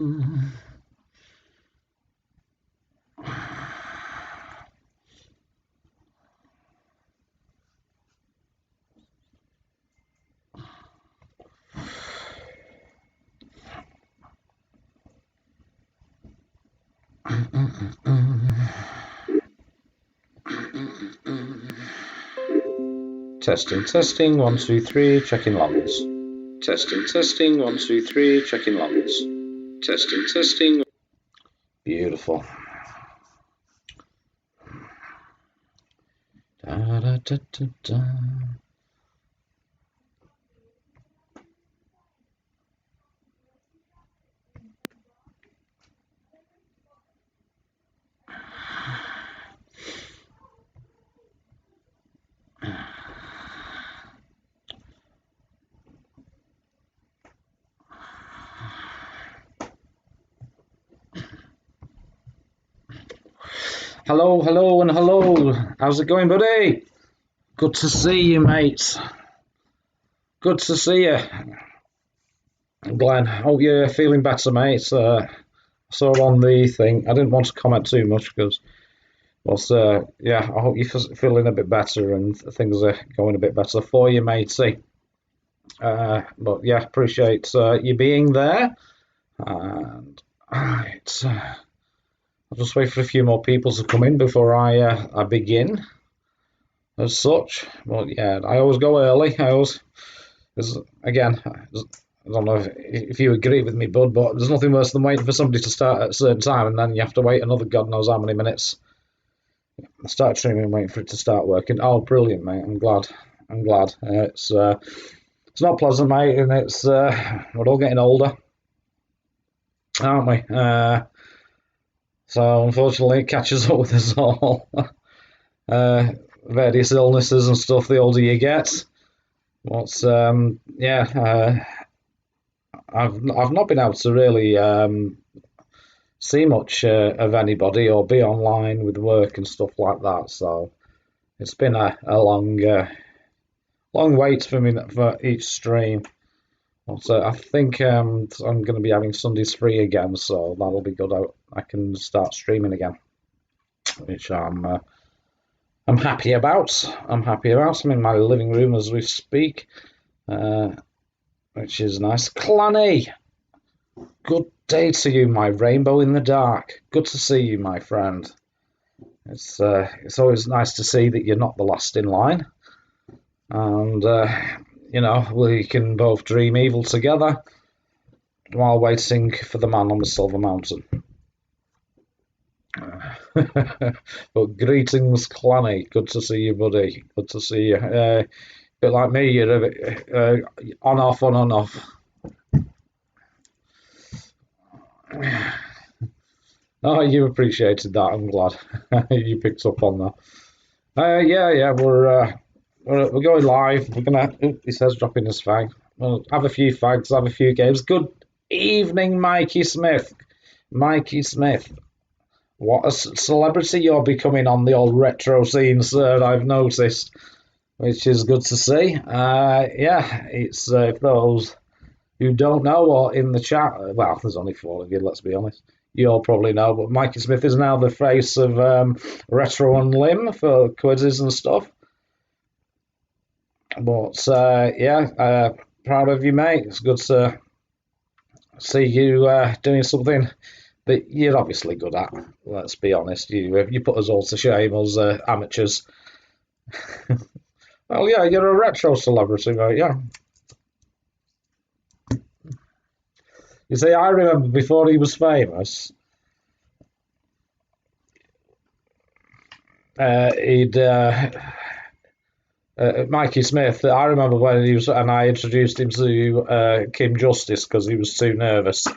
Testing, testing, 1, 2, 3, checking levels. Testing, testing, 1, 2, 3, checking levels. Testing, testing. Beautiful. Da, da, da, da, da. Hello, hello, and hello. How's it going, buddy? Good to see you, mates. Good to see you. Glenn, hope you're feeling better, mate. I saw on the thing. I didn't want to comment too much because, yeah, I hope you're feeling a bit better and things are going a bit better for you, matey. But yeah, appreciate you being there. And right, I'll just wait for a few more people to come in before I begin. As such, well, yeah, I always go early. Again, I don't know if you agree with me, bud, but there's nothing worse than waiting for somebody to start at a certain time and then you have to wait another God knows how many minutes. I started streaming, waiting for it to start working. Oh, brilliant, mate! I'm glad. It's not pleasant, mate, and it's we're all getting older, aren't we? So unfortunately, it catches up with us all. Various illnesses and stuff. The older you get, yeah. I've not been able to really see much of anybody or be online with work and stuff like that. So it's been a long wait for me for each stream. So I think I'm going to be having Sundays free again, so that'll be good. I can start streaming again, which I'm happy about. I'm in my living room as we speak, which is nice. Clanny, good day to you, my rainbow in the dark. Good to see you, my friend. It's always nice to see that you're not the last in line, and you know, we can both dream evil together while waiting for the man on the Silver Mountain. But greetings, Clanny. Good to see you, buddy. Good to see you. Bit like me, you're a bit on off. Oh, you appreciated that. I'm glad you picked up on that. Yeah, we're going live. We're gonna. He says dropping his fag. We'll have a few fags, have a few games. Good evening, Mikey Smith. Mikey Smith. What a celebrity you're becoming on the old retro scene, sir. I've noticed, which is good to see. Yeah, it's if those who don't know or in the chat. Well, there's only 4 of you. Let's be honest. You all probably know, but Mikey Smith is now the face of Retro on Limb for quizzes and stuff. But yeah, proud of you, mate. It's good to see you doing something that you're obviously good at. Let's be honest. You put us all to shame, us amateurs. Well, yeah, you're a retro celebrity, mate. Yeah. You see, I remember before he was famous, Mikey Smith. I remember when he was, and I introduced him to Kim Justice because he was too nervous.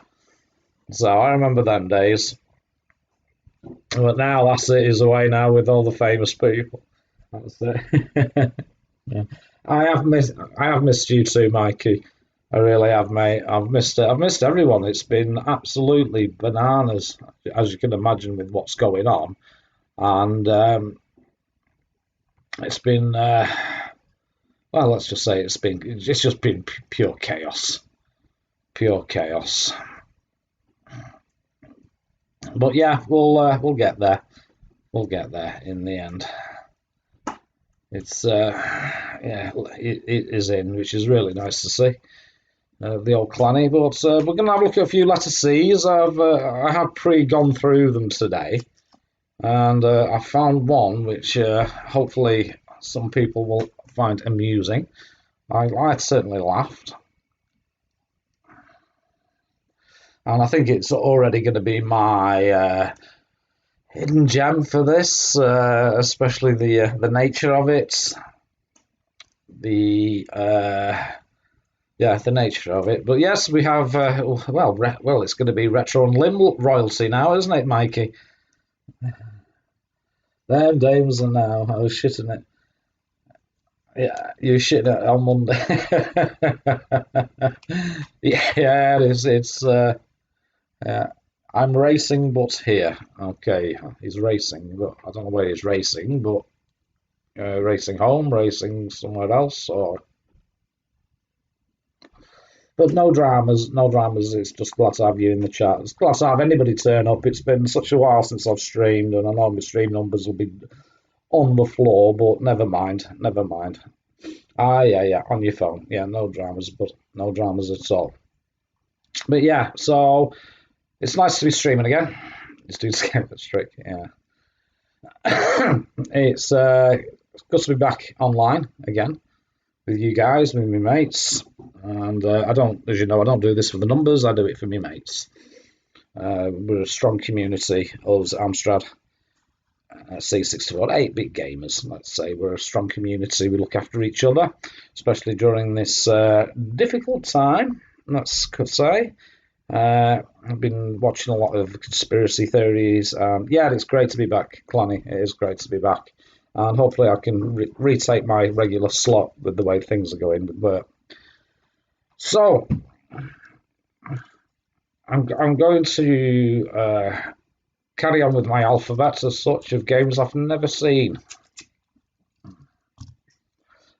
So I remember them days. But now that's it. He's away now with all the famous people. That's it. Yeah. I have missed you too, Mikey. I really have, mate. I've missed it. I've missed everyone. It's been absolutely bananas, as you can imagine, with what's going on, and it's been well. Let's just say it's just been pure chaos, pure chaos. But yeah, we'll get there. We'll get there in the end. It's yeah, it is in, which is really nice to see. The old clanny, but we're going to have a look at a few letter C's. I have gone through them today, and I found one which hopefully some people will find amusing. I certainly laughed, and I think it's already going to be my hidden gem for this, especially the nature of it, the yeah, the nature of it. But yes, we have well, it's going to be retro and limb royalty now, isn't it, Mikey? Them dames are now. I was shitting it. Yeah, you shitting it on Monday. Yeah, it is. It's I'm racing, but here. Okay, he's racing, but I don't know where he's racing, but racing home, racing somewhere else, or. But no dramas, no dramas. It's just glad to have you in the chat. It's glad to have anybody turn up. It's been such a while since I've streamed, and I know my stream numbers will be on the floor, but never mind, never mind. Ah, yeah, yeah, on your phone. Yeah, no dramas, but no dramas at all. But yeah, so it's nice to be streaming again. Let's do this game trick. Yeah, it's good to be back online again with you guys, with my mates. And I don't, as you know, I don't do this for the numbers. I do it for my mates. We're a strong community, us Amstrad C64 8-bit gamers. Let's say we're a strong community. We look after each other, especially during this difficult time. Let's could say. I've been watching a lot of conspiracy theories. Yeah, it's great to be back, Clanny. It is great to be back, and hopefully I can retake my regular slot with the way things are going. But so I'm going to carry on with my alphabet as such of games I've never seen.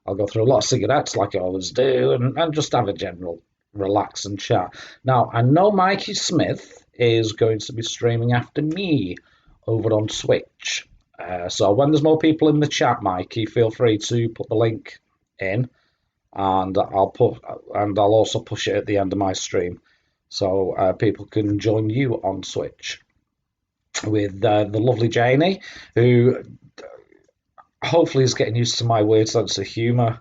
I'll go through a lot of cigarettes like I always do, and just have a general relax and chat. Now, I know Mikey Smith is going to be streaming after me over on Twitch. So when there's more people in the chat, Mikey, feel free to put the link in, and I'll also push it at the end of my stream, so people can join you on Twitch with the lovely Janie, who hopefully is getting used to my weird sense of humour.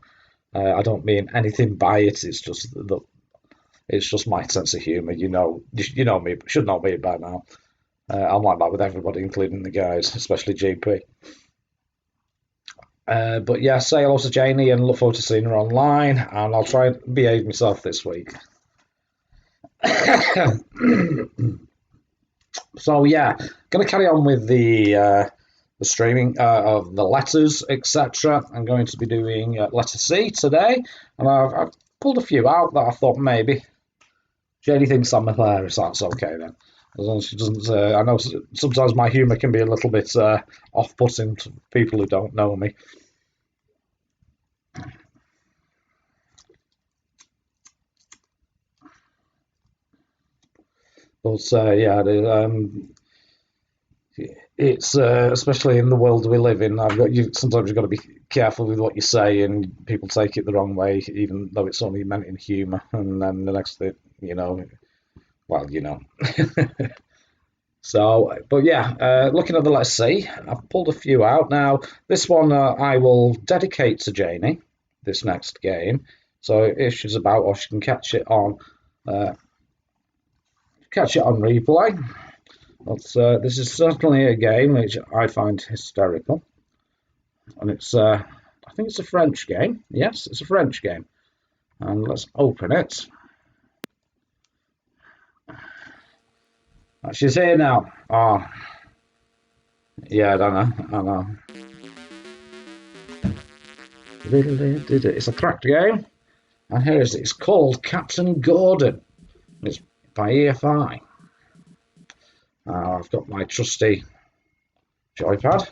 I don't mean anything by it. It's just my sense of humour. You know me, should know me by now. I'm like that with everybody, including the guys, especially GP. But yeah, say hello to Janie and look forward to seeing her online. And I'll try and behave myself this week. So yeah, going to carry on with the streaming of the letters, etc. I'm going to be doing letter C today, and I've pulled a few out that I thought maybe Jenny thinks I'm hilarious. That's okay then, as long as she doesn't. I know sometimes my humour can be a little bit off-putting to people who don't know me. But yeah, it's especially in the world we live in. Sometimes you've got to be careful with what you say, and people take it the wrong way, even though it's only meant in humour. And then the next thing, well, So, but yeah, looking at the let's see, I've pulled a few out. Now, this one I will dedicate to Janie, this next game. So if she's about, or she can catch it on replay. But this is certainly a game which I find hysterical, and I think it's a French game. Yes, it's a French game, and let's open it. She's here now. Oh, yeah, I don't know. I know. It's a cracked game, and here it is. It's called Captain Gordon. It's by EFI. I've got my trusty joypad.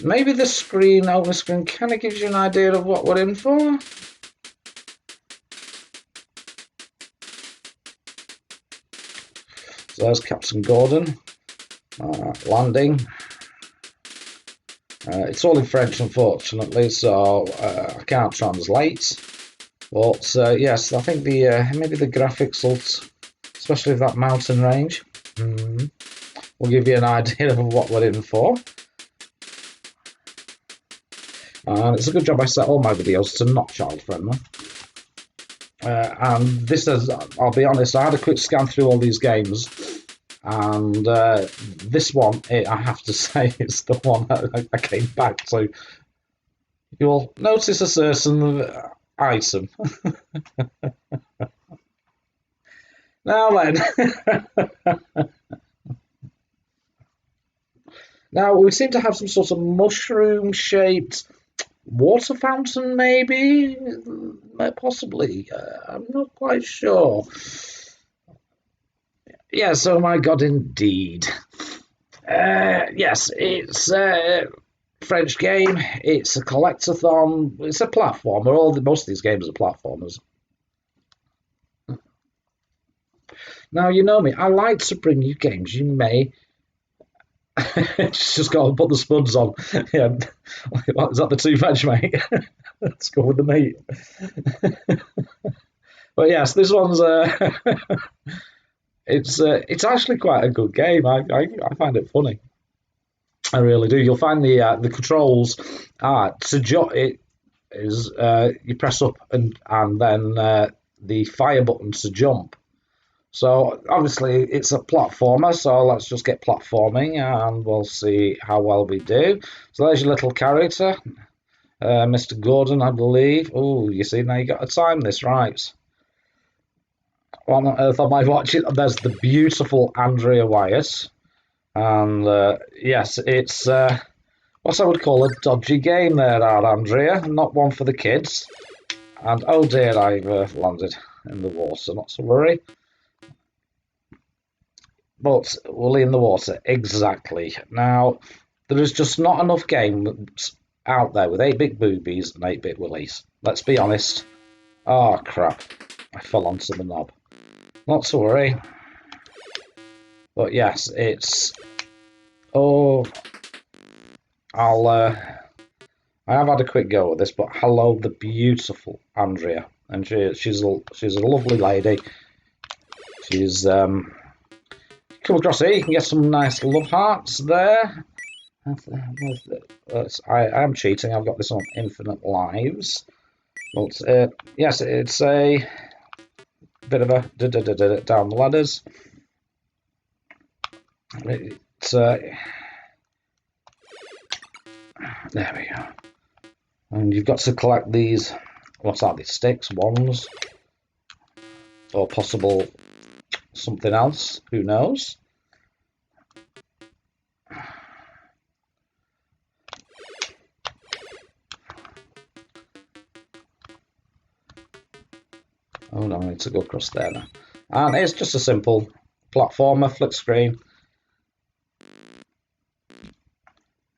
Maybe the screen, over screen, kind of gives you an idea of what we're in for. So there's Captain Gordon landing. It's all in French, unfortunately, so I can't translate. But yes, I think the maybe the graphics will, especially that mountain range, will give you an idea of what we're in for. And it's a good job I set all my videos to not child friendly. And this is, I'll be honest, I had a quick scan through all these games, and this one, I have to say, it's the one I came back to. You'll notice a certain item. Now then, now we seem to have some sort of mushroom-shaped water fountain, maybe, possibly. I'm not quite sure. Yes, oh my god, indeed. Yes, it's a French game. It's a collectathon. It's a platformer. Most of these games are platformers. Now, you know me. I like to bring you games you may. Just got to put the spuds on. Yeah, is that the two veg, mate? Let's go with the meat. But yes, this one's it's actually quite a good game. I find it funny. I really do. You'll find the controls it is you press up and then the fire button to jump. So obviously it's a platformer, so let's just get platforming and we'll see how well we do. So there's your little character, Mr. Gordon, I believe. Oh, you see, now you got to time this right. What on earth am I watching? There's the beautiful Andrea Wyatt. And yes, it's what I would call a dodgy game there, Andrea. Not one for the kids. And oh dear, I've landed in the water, not to worry. But Willy in the water, exactly. Now, there is just not enough games out there with 8-bit boobies and 8-bit willies. Let's be honest. Oh, crap. I fell onto the knob. Not to worry. But yes, it's... Oh... I have had a quick go at this, but hello, the beautiful Andrea. And she's a lovely lady. She's... Come across here, you can get some nice love hearts there. I am cheating, I've got this on infinite lives. But yes, it's a bit of a down the ladders. It's there we go. And you've got to collect these, what are these, sticks, wands, or possible something else, who knows. Oh no, I need to go across there now. And it's just a simple platformer, flick screen.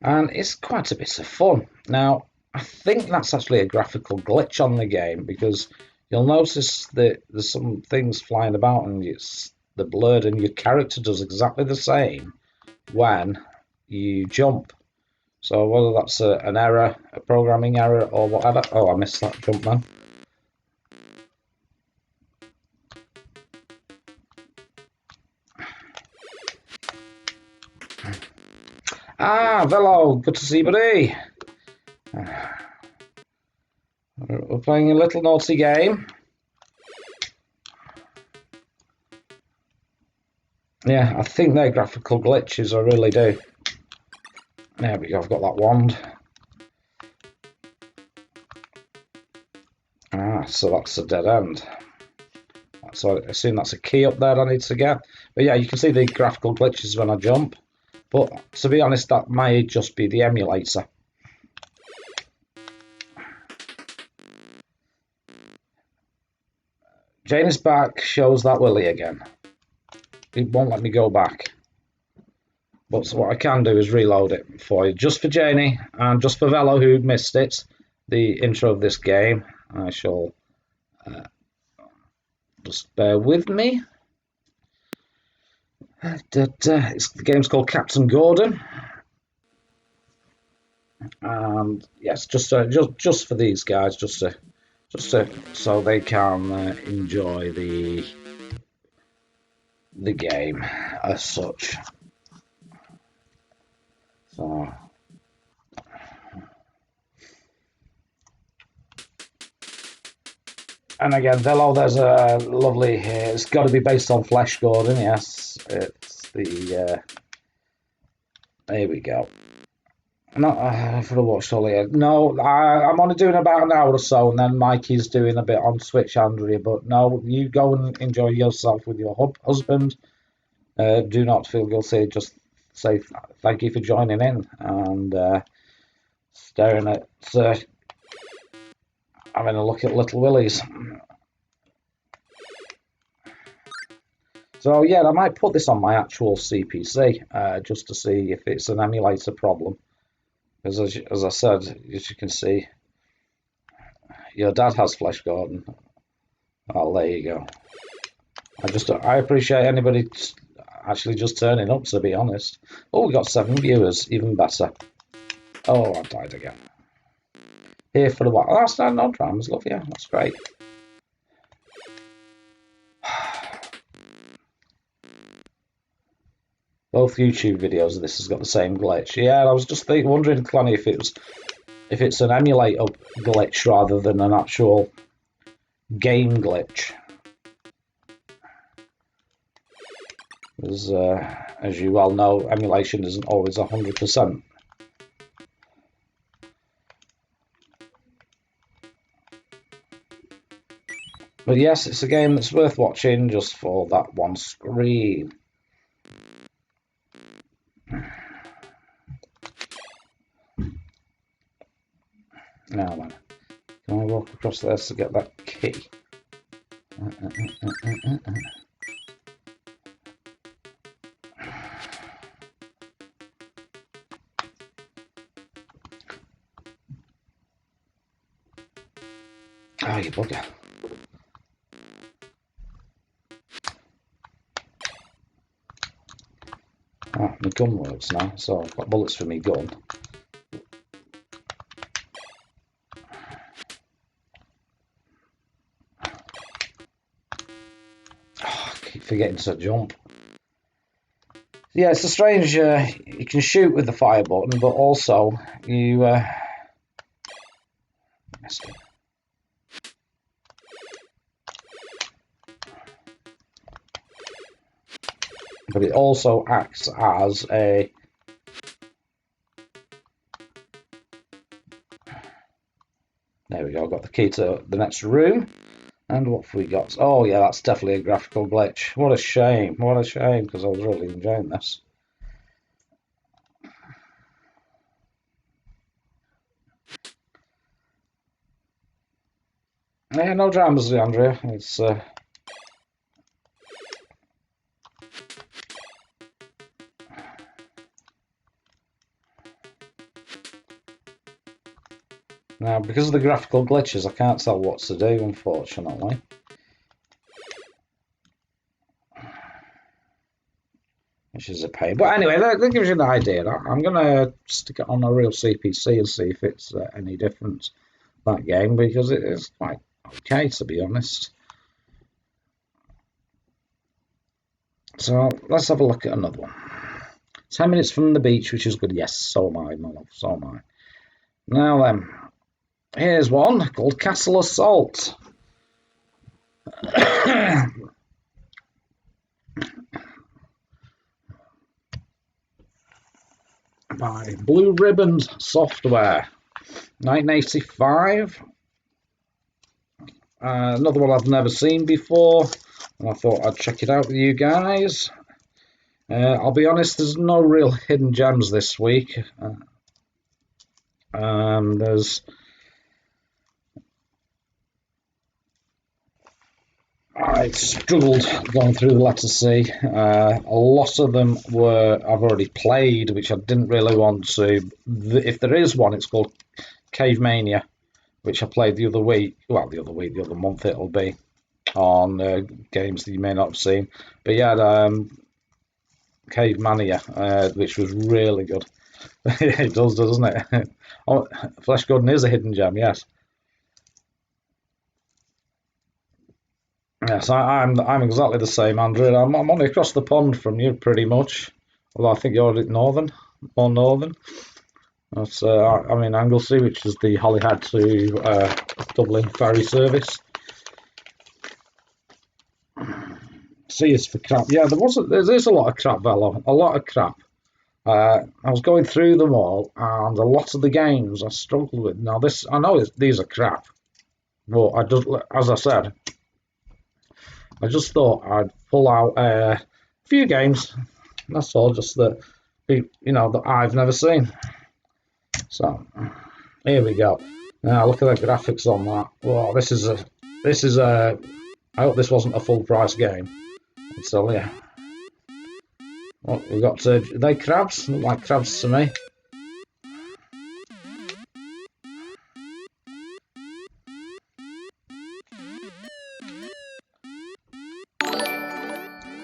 And it's quite a bit of fun. Now, I think that's actually a graphical glitch on the game, because you'll notice that there's some things flying about and they're blurred, and your character does exactly the same when you jump. So whether that's an error, a programming error, or whatever. Oh, I missed that jump, man. Ah, Velo, good to see you, buddy. We're playing a little naughty game. Yeah, I think they're graphical glitches, I really do. There we go, I've got that wand. Ah, so that's a dead end. So I assume that's a key up there I need to get. But yeah, you can see the graphical glitches when I jump. But to be honest, that may just be the emulator. Jane is back, shows that Willy again. It won't let me go back. But so what I can do is reload it for you. Just for Janie and just for Velo who missed it, the intro of this game. I shall just bear with me. The game's called Captain Gordon, and yes, just for these guys, just so they can enjoy the game as such. So. And again, Velo, there's a lovely. It's got to be based on Flesh Gordon. Yes, it's the. There we go. Not for the watch all here. No, I'm only doing about an hour or so, and then Mikey's doing a bit on Switch, Andrea. But no, you go and enjoy yourself with your husband. Do not feel guilty. Just say thank you for joining in and staring at having a look at Little Willies. So yeah, I might put this on my actual CPC just to see if it's an emulator problem. Because as I said, as you can see, your dad has Flesh Gordon. Oh, there you go. I appreciate anybody actually just turning up, to be honest. Oh, we got 7 viewers, even better. Oh, I died again. Here for the while. Oh, that's no dramas, love you. That's great. Both YouTube videos of this has got the same glitch. Yeah, I was just wondering, Clanny, if it's an emulator glitch rather than an actual game glitch. As you well know, emulation isn't always 100%. But yes, it's a game that's worth watching just for that one screen. Now then, can I walk across there to get that key? Oh, you bugger. Ah, my gun works now, so I've got bullets for my gun. Oh, I keep forgetting to jump. Yeah, it's a strange. You can shoot with the fire button, but also you. Missed it. But it also acts as a. There we go. I've got the key to the next room. And what have we got? Oh, yeah, that's definitely a graphical glitch. What a shame. What a shame, because I was really enjoying this. Yeah, no dramas, Andrea. It's now, because of the graphical glitches, I can't tell what to do, unfortunately. Which is a pain. But anyway, that gives you an idea. I'm going to stick it on a real CPC and see if it's any different, that game, because it is quite okay, to be honest. So let's have a look at another one. 10 minutes from the beach, which is good. Yes, so am I, my love, so am I. Now then, here's one called Castle Assault. By Blue Ribbons Software, 1985. Another one I've never seen before, and I thought I'd check it out with you guys. I'll be honest, there's no real hidden gems this week. I struggled going through the letter C. A lot of them I've already played, which I didn't really want to. If there is one, it's called Cave Mania, which I played the other week. Well, the other month it'll be on games that you may not have seen. But yeah, Cavemania, which was really good. It does, doesn't it? Oh, Flesh Gordon is a hidden gem, yes. Yes, I'm exactly the same, Andrew. I'm only across the pond from you, pretty much. Although I think you're northern, more northern. That's I'm in Anglesey, which is the Holyhead to Dublin ferry service. C is for crap. Yeah, there's a lot of crap, Velo. A lot of crap. I was going through them all, and a lot of the games I struggled with. Now, I know these are crap, but as I said, I just thought I'd pull out a few games. That's all, just that that I've never seen. So here we go. Now look at the graphics on that. Well, this is a. I hope this wasn't a full price game. So yeah. Well, we've got are they crabs? Look like crabs to me.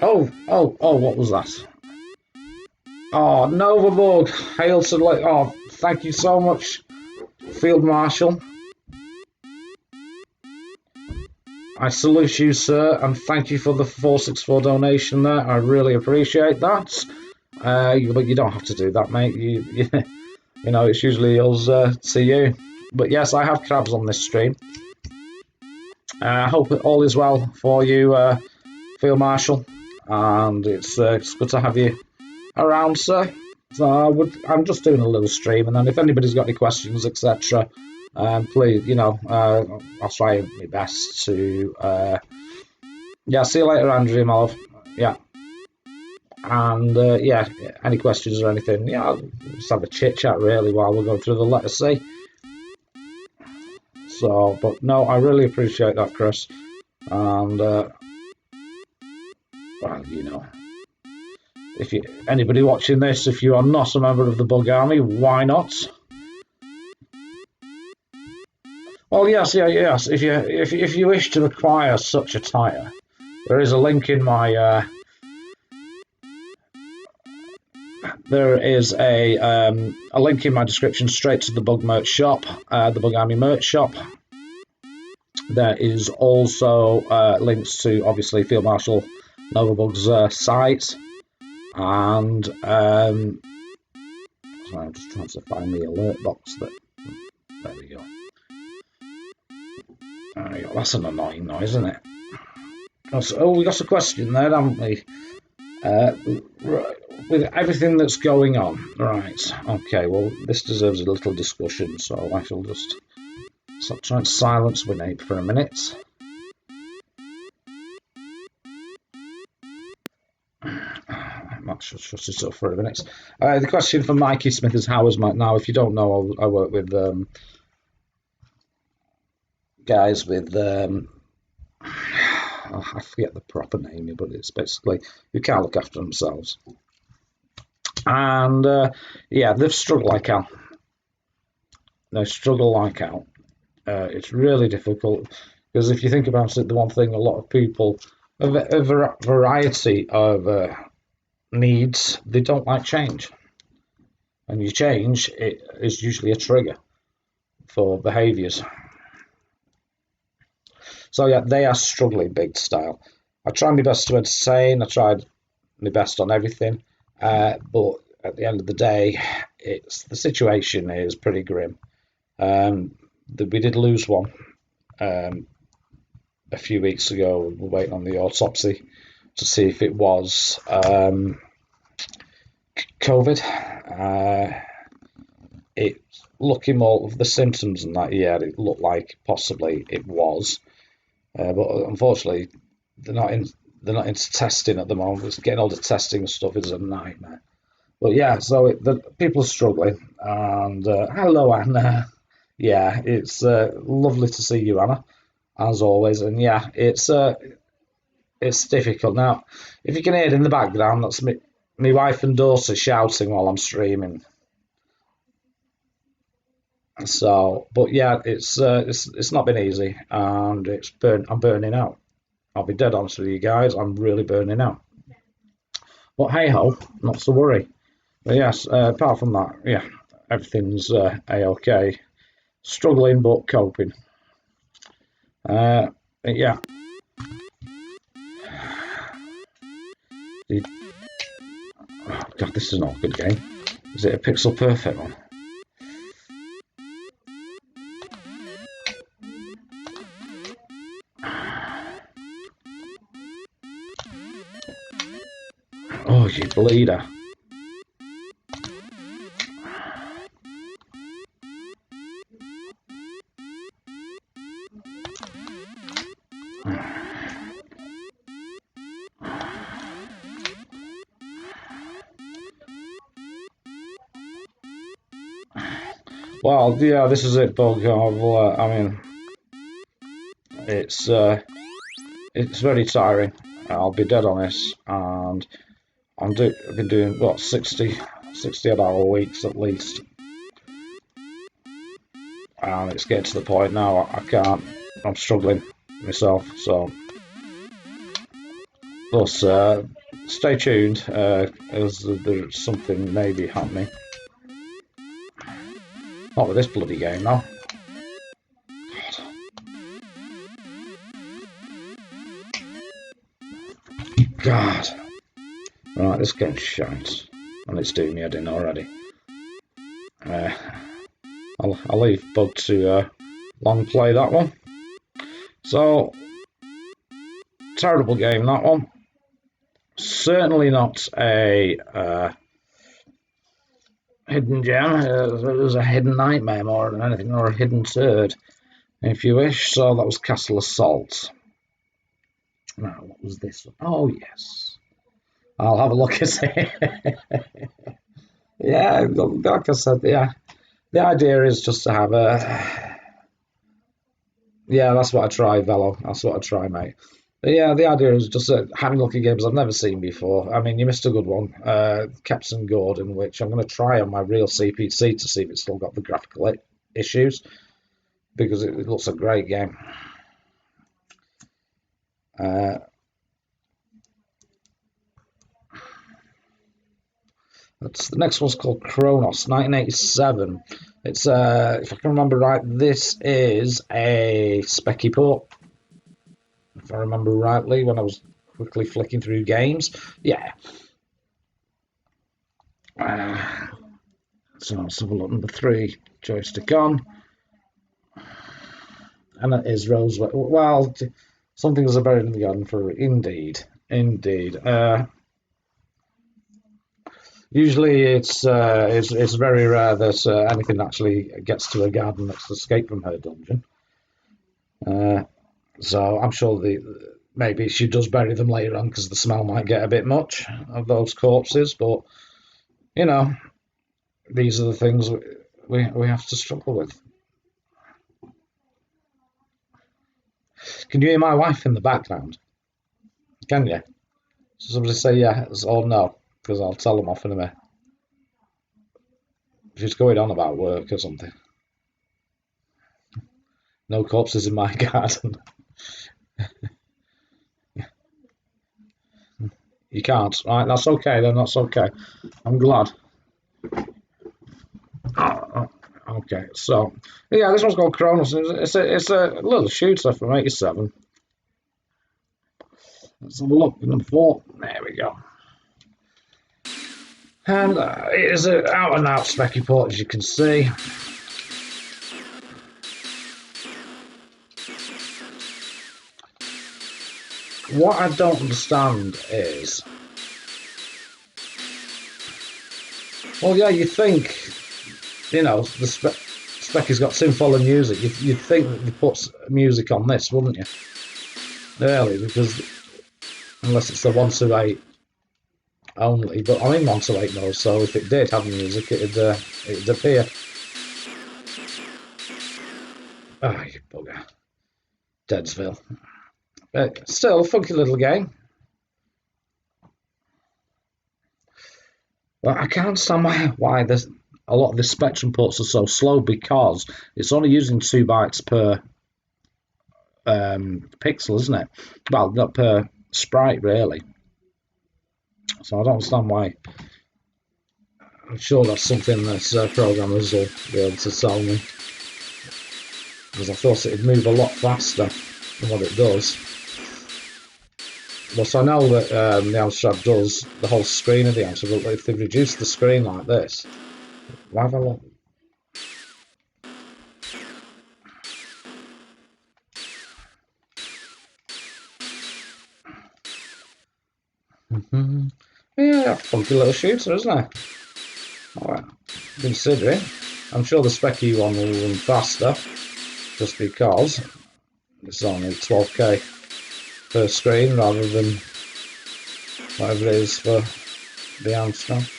Oh, what was that? Oh, Novabug, hail to oh, thank you so much, Field Marshal. I salute you, sir, and thank you for the 464 donation there. I really appreciate that. But you don't have to do that, mate. You know, it's usually us to you. But yes, I have crabs on this stream. I hope all is well for you, Field Marshal, and it's good to have you around, sir. So I'm just doing a little stream, and then if anybody's got any questions, etc., please, I'll try my best to. Yeah, see you later, Andrew, my love. Yeah, and yeah, any questions or anything? Yeah, just have a chit chat really while we're going through the letter C. So, but no, I really appreciate that, Chris, and well, if anybody watching this, if you are not a member of the Bug Army, why not? Well, yes. If you wish to acquire such attire, there is a link in my. There is a link in my description straight to the Bug merch shop, the Bug Army merch shop. There is also links to obviously Field Marshal Novabug's site, and sorry, I'm just trying to find the alert box. There we go. There we go. That's an annoying noise, isn't it? Oh, we got a question there, haven't we? With everything that's going on, right? Okay, well, this deserves a little discussion, so I shall just stop trying to silence Winate for a minute. That should shut it up for a minute. The question from Mikey Smith is, how is Mike now? If you don't know, I work with guys with I forget the proper name, but it's basically who can't look after themselves. And yeah, they've struggled like hell. They struggle like hell. It's really difficult because if you think about it, the one thing a lot of people, a variety of needs, they don't like change. And you change, it is usually a trigger for behaviours. So yeah, they are struggling big style. I try my best to entertain. I tried my best on everything, but at the end of the day, the situation is pretty grim. We did lose one a few weeks ago. We're waiting on the autopsy to see if it was COVID. It's looking more of the symptoms and that. Yeah, it looked like possibly it was. But unfortunately, they're not into testing at the moment. It's getting all the testing stuff is a nightmare. But yeah, so the people are struggling. And hello, Anna. Yeah, it's lovely to see you, Anna, as always. And yeah, it's difficult now. If you can hear it in the background, that's me, my wife and daughter shouting while I'm streaming. So, but yeah, it's not been easy, and I'm burning out. I'll be dead honest with you guys. I'm really burning out. But hey ho, not to worry. But yes, apart from that, yeah, everything's a-okay. Struggling but coping. Yeah. Oh god, this is not a good game. Is it a pixel perfect one? Oh, you bleeder. Well, yeah, this is it, Bug. I mean, it's very tiring. I'll be dead honest, and I've been doing what 60 odd hour weeks at least, and it's getting to the point now I can't. I'm struggling myself, so. Plus, stay tuned, as there's something maybe happening. Not with this bloody game, though. God. Right, this game's shite. And it's doing me head in already. I'll leave Bug to long play that one. So, terrible game, that one. Certainly not a hidden gem. It was a hidden nightmare more than anything, or a hidden turd, if you wish. So that was Castle Assault. Now, what was this one? Oh, yes. I'll have a look at it. Yeah, like I said, yeah. The idea is just to have a... Yeah, that's what I try, Velo. That's what I try, mate. But yeah, the idea is just having a look at games I've never seen before. I mean, you missed a good one, Captain Gordon, which I'm going to try on my real CPC to see if it's still got the graphical issues, because it looks a great game. The next one's called Kronos, 1987. It's if I can remember right, this is a specky port. If I remember rightly, when I was quickly flicking through games, yeah. So let's have a look. Number 3, joystick on, and it is Rose. Well, some things are buried in the garden for indeed. Usually, it's very rare that anything actually gets to a garden that's escaped from her dungeon. So I'm sure maybe she does bury them later on because the smell might get a bit much of those corpses. But you know, these are the things we have to struggle with. Can you hear my wife in the background? Can you? So somebody say yes or no, because I'll tell them off in a minute. She's going on about work or something. No corpses in my garden. You can't. Right, that's okay then. That's okay. I'm glad. Okay, so yeah, this one's called Kronos. It's a little shooter from '87. Let's have a look. Number 4. There we go. And it is an out and out specky port, as you can see. What I don't understand is, well, yeah, you think, you know, the specky's got synth music. You'd think that they put music on this, wouldn't you? Really, because unless it's the 128 only, but I'm in 128 mode, so if it did have music, it'd appear. Ah, you bugger. Deadsville. Still, funky little game. But I can't understand why a lot of the Spectrum ports are so slow, because it's only using 2 bytes per pixel, isn't it? Well, not per sprite, really. So I don't understand why. I'm sure that's something that programmers will be able to tell me, because I thought it'd move a lot faster than what it does. Well, so I know that the Amstrad does the whole screen of the Amstrad, but if they've reduced the screen like this, why have I looked? Yeah, funky little shooter, isn't it? Alright, considering. I'm sure the Specky one will run faster, just because it's only 12k per screen rather than whatever it is for the Amstrad.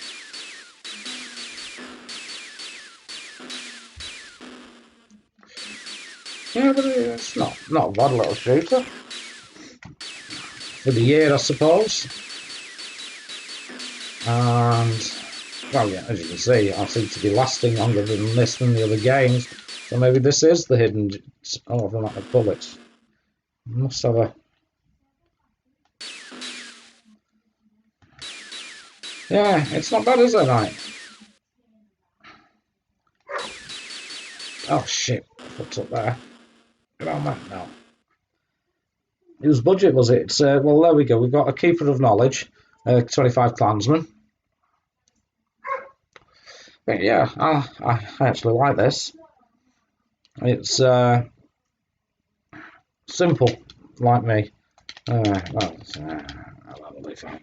Yeah, but it's not a bad little shooter. For the year, I suppose. And, well, yeah, as you can see, I seem to be lasting longer than this than the other games. So maybe this is the hidden... Oh, they're not the bullets. Must have a... Yeah, it's not bad, is it, right? Oh, shit. I fucked up there. Get on that now. Whose budget was it? Well, there we go. We've got a Keeper of Knowledge, 25 Clansmen. But yeah, I actually like this. It's simple, like me. Well, that'll be fine.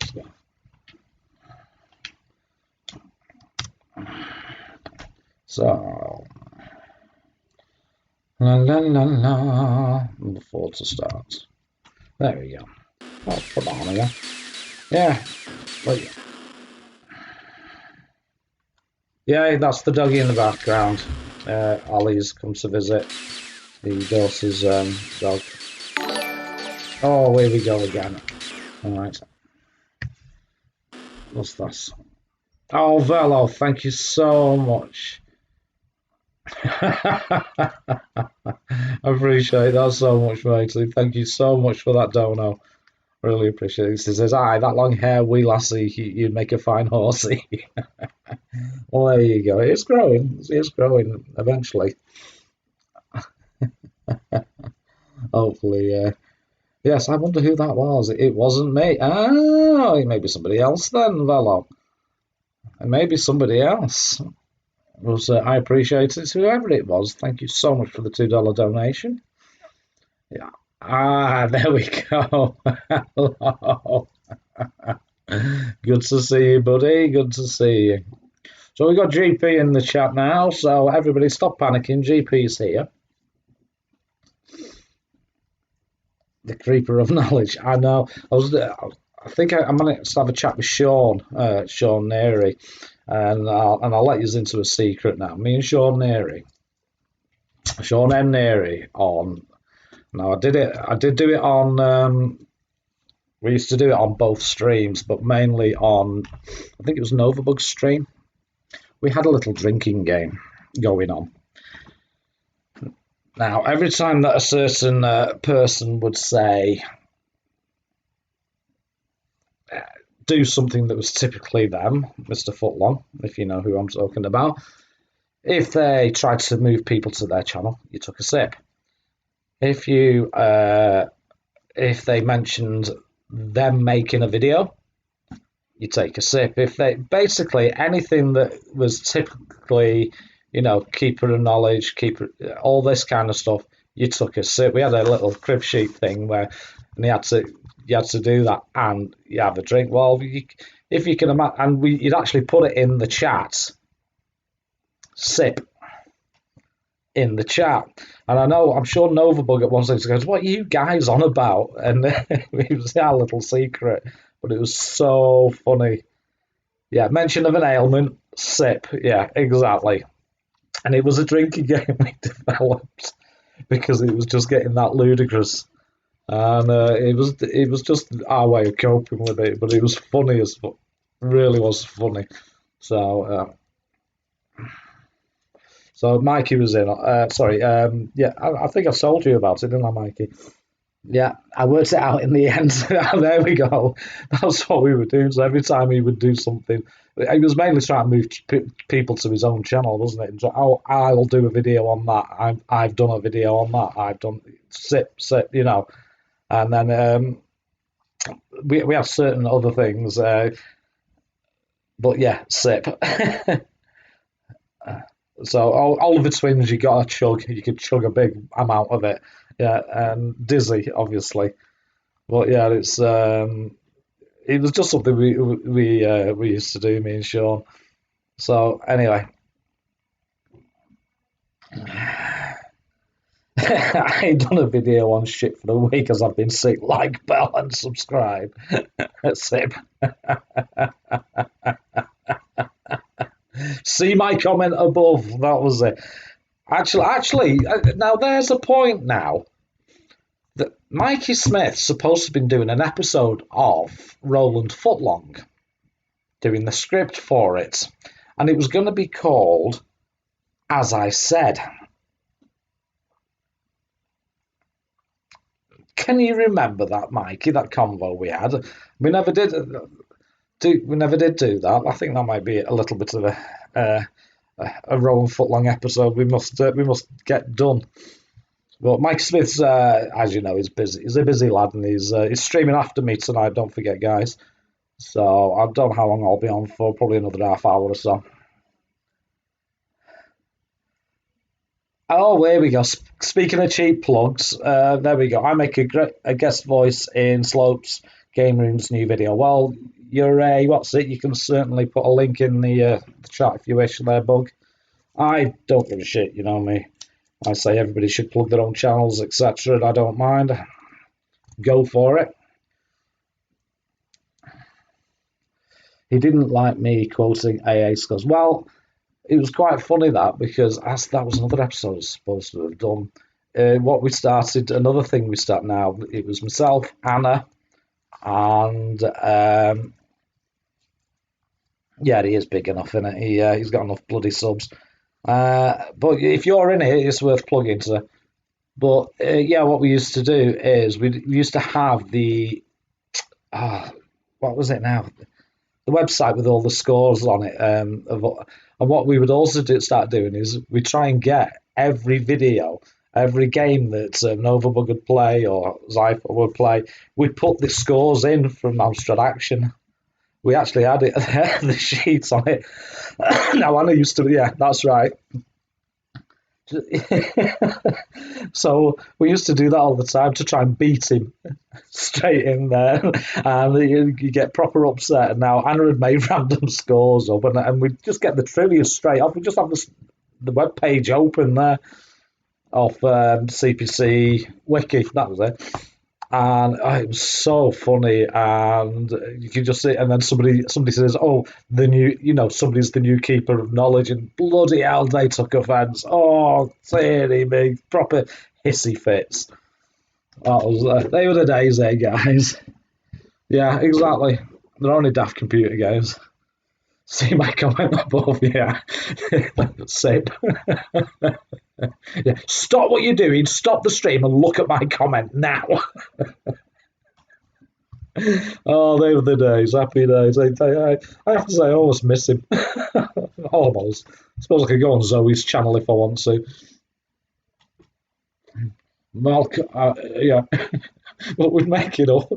So, la la la la, before to start. There we go. I'll put that on again. Yeah, but yeah, that's the doggy in the background. Ollie's come to visit the daughter's dog. Oh, here we go again. Alright. What's this? Oh, Velo, thank you so much. I appreciate that so much, matey. Thank you so much for that dono. Really appreciate it. He says, aye, that long hair, wee lassie, you'd make a fine horsey. Well, there you go. It's growing. It's growing eventually. Hopefully, yes, I wonder who that was. It wasn't me. Oh, it may be somebody else then, Velo. It may be somebody else. I appreciate it, whoever it was. Thank you so much for the $2 donation. Yeah. Ah, there we go. Hello. Good to see you, buddy. Good to see you. So we've got GP in the chat now, so everybody stop panicking. GP's here. The Creeper of Knowledge. I know. I think I'm going to have a chat with Sean Neri, and I'll let you into a secret now. Me and Sean M. Neri on. Now I did do it on. We used to do it on both streams, but mainly on. I think it was Novabug's stream. We had a little drinking game going on. Now, every time that a certain person would say, do something that was typically them, Mr. Footlong, if you know who I'm talking about, if they tried to move people to their channel, you took a sip. If they mentioned them making a video, you take a sip. If they basically anything that was typically, keeper of knowledge, all this kind of stuff, you took a sip. We had a little crib sheet thing where, and you had to do that, and you have a drink. Well, if you can imagine, and you'd actually put it in the chat, sip in the chat. And I'm sure Novabug at one stage goes, "What are you guys on about?" And it was our little secret, but it was so funny. Yeah, mention of an ailment, sip. Yeah, exactly. And it was a drinking game we developed because it was just getting that ludicrous, and it was just our way of coping with it. But it was funny as fuck. Really was funny. So Mikey was in. Sorry. Yeah, I think I told you about it, didn't I, Mikey? Yeah, I worked it out in the end. There we go. That's what we were doing. So every time he would do something, he was mainly trying to move people to his own channel, wasn't it? So, oh, I'll do a video on that. I've done a video on that. I've done sit, and then we have certain other things. But yeah, sip. So Oliver Twins, you got to chug. You could chug a big amount of it. Yeah, and Dizzy, obviously. But yeah, it was just something we used to do, me and Sean. So anyway, I ain't done a video on shit for a week because I've been sick. Like, bell, and subscribe. Sip. See my comment above. That was it. Actually, now there's a point now that Mikey Smith's supposed to have been doing an episode of Roland Footlong, doing the script for it, and it was going to be called As I Said. Can you remember that, Mikey? That convo we had. We never did do that. I think that might be a little bit of a Roland Footlong episode. We must get done. But Mike Smith's, as you know, is busy. He's a busy lad, and he's streaming after me tonight. Don't forget, guys. So I don't know how long I'll be on for. Probably another half hour or so. Oh, there we go. Speaking of cheap plugs, there we go. I make a guest voice in Slope's Game Room's new video. Well, you're a what's it? You can certainly put a link in the chat if you wish. There, Bug. I don't give a shit. You know me. I say everybody should plug their own channels, etc. And I don't mind. Go for it. He didn't like me quoting AA scores. Well, it was quite funny that because that was another episode I was supposed to have done. What we started, another thing we start now. It was myself, Anna, and yeah, he is big enough in it. He's got enough bloody subs. But if you're in it, it's worth plugging to. But yeah, what we used to do is we used to have what was it now? The website with all the scores on it. And what we would also start doing is we try and get every video, every game that Novabug would play or Zypher would play. We'd put the scores in from Amstrad Action. We actually had it the sheets on it. Now Anna used to, yeah, that's right. So we used to do that all the time to try and beat him straight in there, and you get proper upset. And now Anna had made random scores up, and we just get the trivia straight off. We just have the web page open there of CPC Wiki. That was it. And it was so funny, and you can just see, and then somebody says, "Oh, the new, somebody's the new keeper of knowledge," and bloody hell, they took offence. Oh, dearie me, proper hissy fits. They were the days, there, guys. Yeah, exactly. They're only daft computer games. See my comment above, yeah. Sip. Yeah. Stop what you're doing, stop the stream and look at my comment now. Oh, they were the days, happy days. I have to say, I almost miss him. Almost. I suppose I could go on Zoe's channel if I want to. Mark, yeah. But we'd make it up.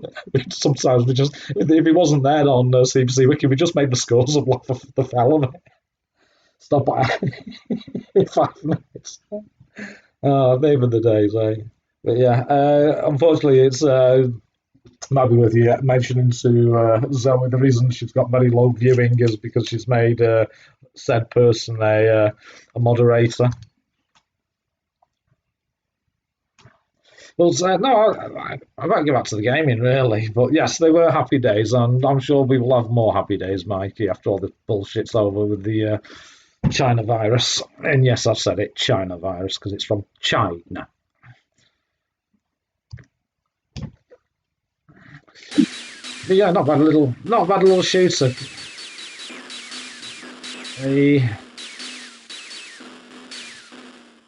Sometimes we just, if he wasn't there on CPC Wiki, we just made the scores up like the fell of it. Stop in 5 minutes. Oh, they were the days, eh? But yeah, unfortunately, it's might be worth you mentioning to Zoe the reason she's got very low viewing is because she's made said person a moderator. Well, no, I won't go back to the gaming really, but yes, they were happy days, and I'm sure we will have more happy days, Mikey, after all the bullshit's over with the China virus. And yes, I've said it, China virus, because it's from China. But yeah, not bad little shooter. He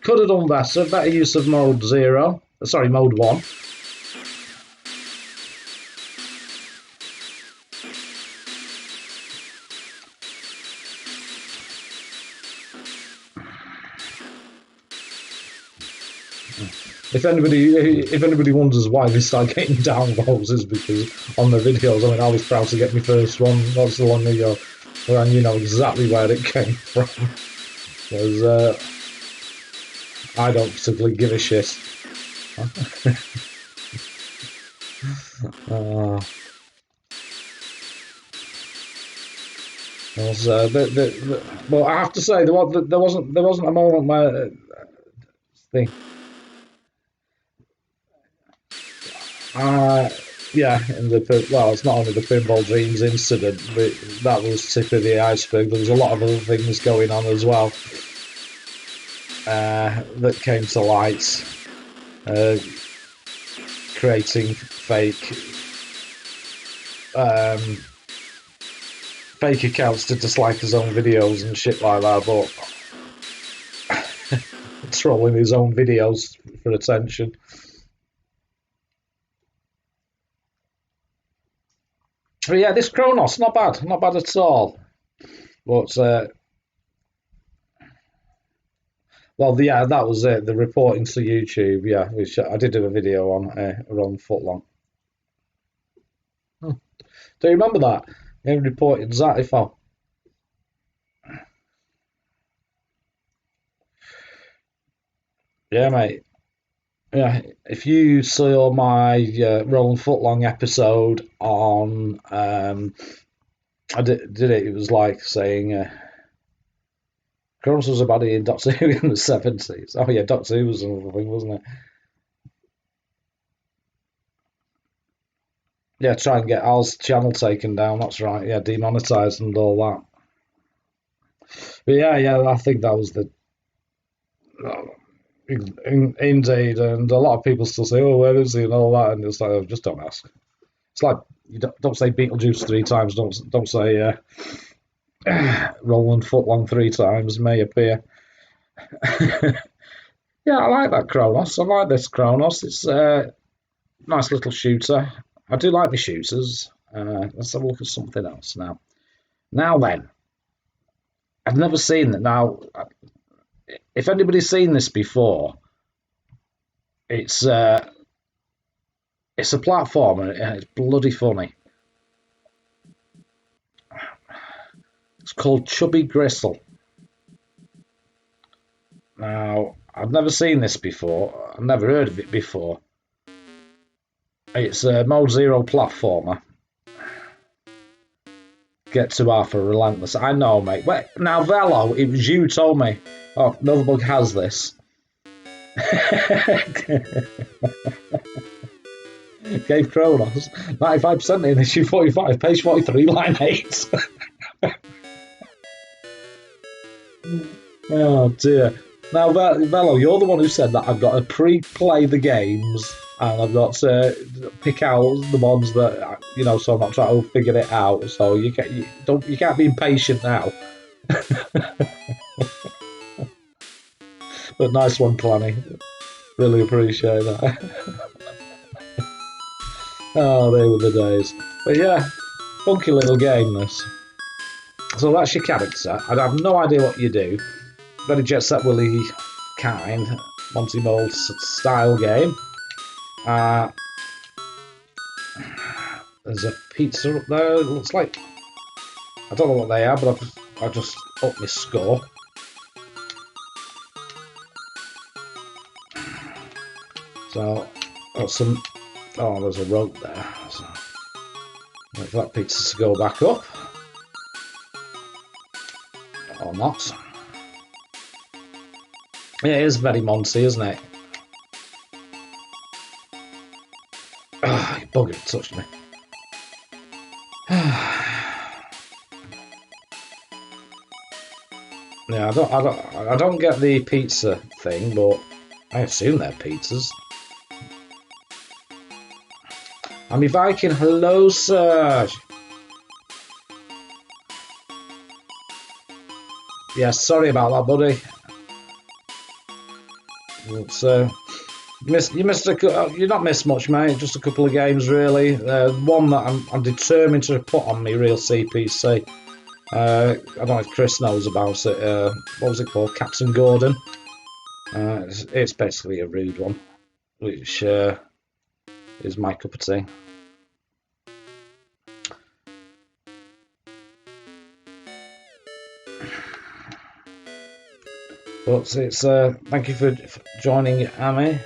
could have done better use of mode 0. Sorry, mode 1. If anybody wonders why they start getting downvotes, is because on the videos, I mean, I was proud to get my first one not so long ago, and you know exactly where it came from. Because I don't particularly give a shit. Well, I have to say there wasn't a moment where thing. Yeah, and it's not only the Pinball Dreams incident, but that was tip of the iceberg. There was a lot of other things going on as well that came to light, creating fake accounts to dislike his own videos and shit like that, but trolling his own videos for attention. But yeah, this Kronos, not bad at all. But yeah, that was it. The reporting to YouTube, yeah, which I did do a video on around footlong. Do you remember that? They reported Zatifal. Yeah, mate. Yeah, if you saw my Rolling Footlong episode on, I did it. It was like saying Kronos was a baddie in Doctor Who in the 70s. Oh yeah, Doctor Who was another thing, wasn't it? Yeah, try and get Al's channel taken down. That's right. Yeah, demonetized and all that. But yeah, I think that was the. Indeed, and a lot of people still say, "Oh, where is he?" and all that, and it's like, oh, just don't ask. It's like you don't say Beetlejuice 3 times. Don't say Roland Footlong 3 times. May appear. Yeah, I like that Kronos. I like this Kronos. It's a nice little shooter. I do like my shooters. Let's have a look at something else now. Now then, I've never seen that. Now, if anybody's seen this before, it's a platformer and it's bloody funny. It's called Chubby Gristle. Now, I've never seen this before. I've never heard of it before. It's a Mode Zero platformer. Get to Arthur Relentless. I know, mate. Wait, now, Velo, it was you told me. Oh, Notherbug has this. Gave Kronos 95% in issue 45, page 43, line 8. Oh dear. Now, Velo, you're the one who said that I've got to pre-play the games and I've got to pick out the ones that so I'm not trying to figure it out. So you can't be impatient now. But nice one, Clanny. Really appreciate that. Oh, they were the days. But yeah, funky little game this. So that's your character. I have no idea what you do. Very Jet Set Willy kind, Monty Mold style game. There's a pizza up there. It looks like I don't know what they are, but I've just upped my score. So got some. Oh, there's a rope there. So wait for that pizza to go back up, or not. Yeah, it is very Monty, isn't it? Oh, you bugger touched me. Yeah, I don't get the pizza thing, but I assume they're pizzas. I'm a Viking. Hello, Serge. Yeah, sorry about that, buddy. But, you not missed much, mate. Just a couple of games, really. One that I'm determined to put on me real CPC. I don't know if Chris knows about it. What was it called? Captain Gordon. It's basically a rude one, which is my cup of tea. But it's thank you for joining, Amy.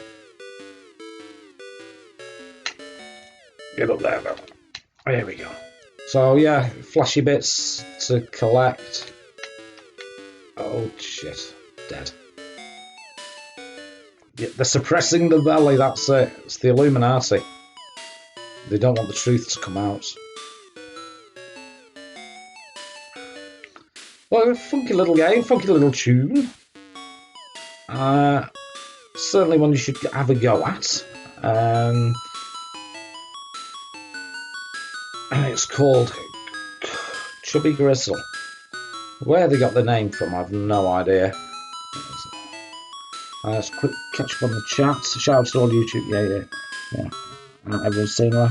Get up there, though. Here we go. So yeah, flashy bits to collect. Oh shit, dead. Yeah, they're suppressing the belly, that's it. It's the Illuminati. They don't want the truth to come out. Well, funky little game, funky little tune. Certainly one you should have a go at. And it's called Chubby Gristle. Where they got the name from, I've no idea. Let's quick catch up on the chat. Shout out to all YouTube. Yeah. Everyone's saying that.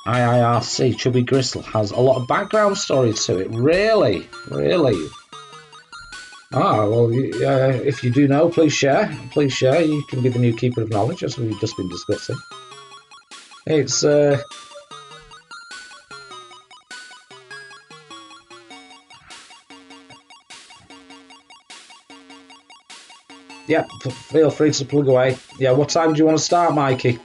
IIRC Chubby Gristle has a lot of background story to it. Really? Well, if you do know, please share. Please share. You can be the new keeper of knowledge, as we've just been discussing. It's yeah, feel free to plug away. Yeah, what time do you want to start, Mikey?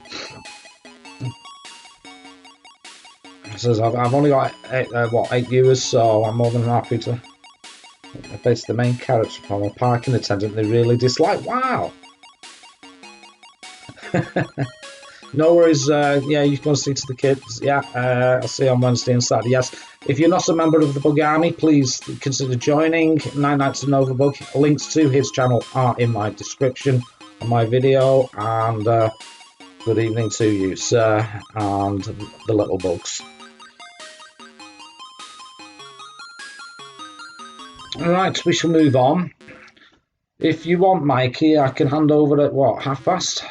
It says I've only got 8 viewers, so I'm more than happy to base the main character upon a parking attendant they really dislike. Wow. No worries. Yeah, you can see to the kids. Yeah, I'll see you on Wednesday and Saturday. Yes, if you're not a member of the Bug Army, please consider joining. 9 Nights of Nova Bug. Links to his channel are in my description of my video. And good evening to you, sir, and the little bugs. All right, we shall move on. If you want, Mikey, I can hand over at what, past?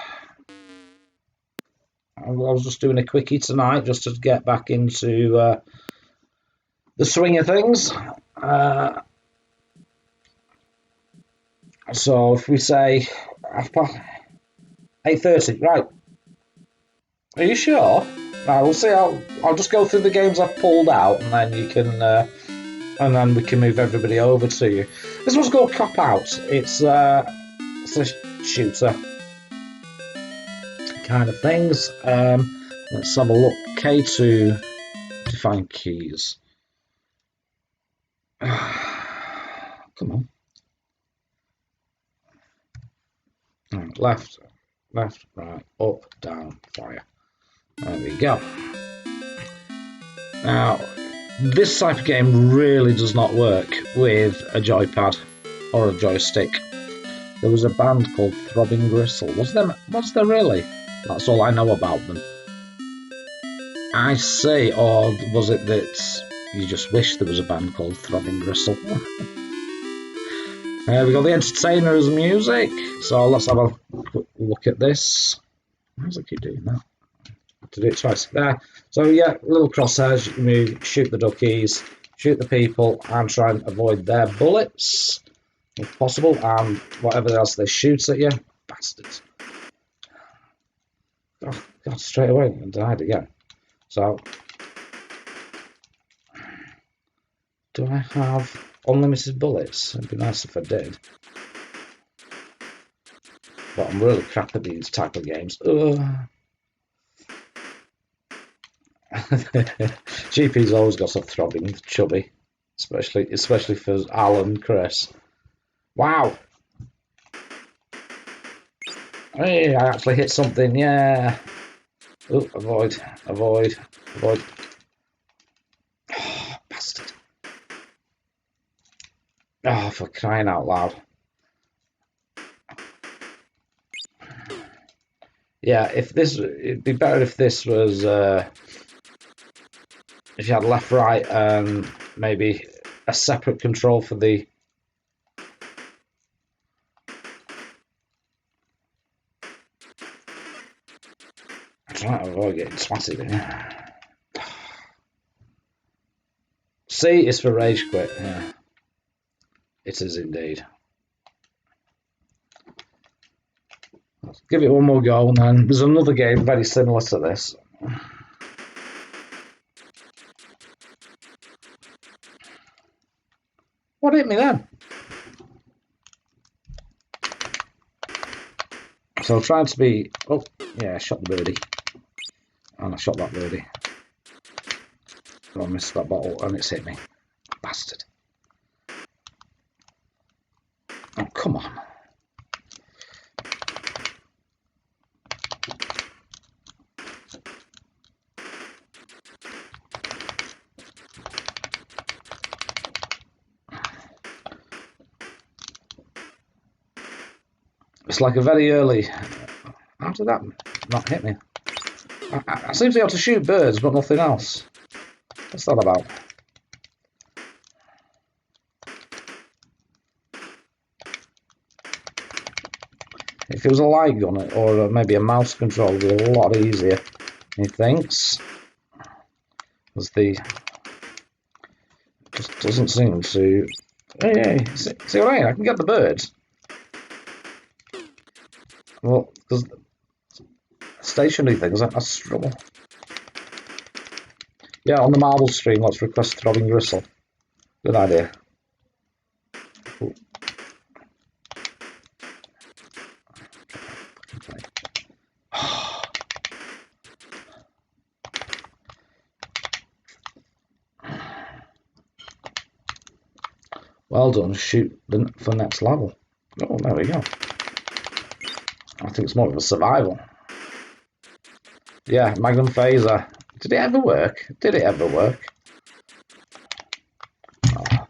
I was just doing a quickie tonight just to get back into the swing of things. So if we say 8:30, right? Are you sure? Right, we'll see. I'll just go through the games I've pulled out, and then you can, and then we can move everybody over to you. This one's called Cop Out. It's a shooter kind of things. Let's have a look. K2 define keys. Come on. Right, left, right, up, down, fire. There we go. Now, this type of game really does not work with a joypad or a joystick. There was a band called Throbbing Gristle. Was there really? That's all I know about them. I see, or was it that you just wish there was a band called Throbbing Gristle? We got the Entertainer as music, so let's have a quick look at this. Why does it keep doing that? I have to do it twice. There. So yeah, little crosshairs, you can move, shoot the duckies, shoot the people, and try and avoid their bullets, if possible, and whatever else they shoot at you. Bastards. Oh, God, straight away, and died again. So, do I have unlimited bullets? It'd be nice if I did. But I'm really crap at these type of games. GP's always got a throbbing chubby, especially for Alan and Chris. Wow! Hey, I actually hit something. Yeah. Oh, avoid. Oh, bastard. Oh, for crying out loud. Yeah, it'd be better if this was, if you had left, right, and maybe a separate control for the... I'm trying to avoid getting splatted in here. C is for rage quit, yeah. It is indeed. give it one more go, and then there's another game very similar to this. What hit me then? So trying to be... Oh, yeah, I shot the birdie. And I shot that birdie. Oh, I missed that bottle, and it's hit me. Bastard. Oh, come on. It's like a very early... How did that not hit me? I seem to be able to shoot birds, but nothing else. What's that about? If it was a light gun or maybe a mouse control, it would be a lot easier, he thinks. Because the... just doesn't seem to... Hey, see what I mean? I can get the birds. Well, because stationary things, I struggle. Yeah, on the marble stream, let's request throbbing gristle. Good idea. Ooh. Well done, shoot for next level. Oh, there we go. I think it's more of a survival. Yeah, Magnum Phaser. Did it ever work? Did it ever work? Oh.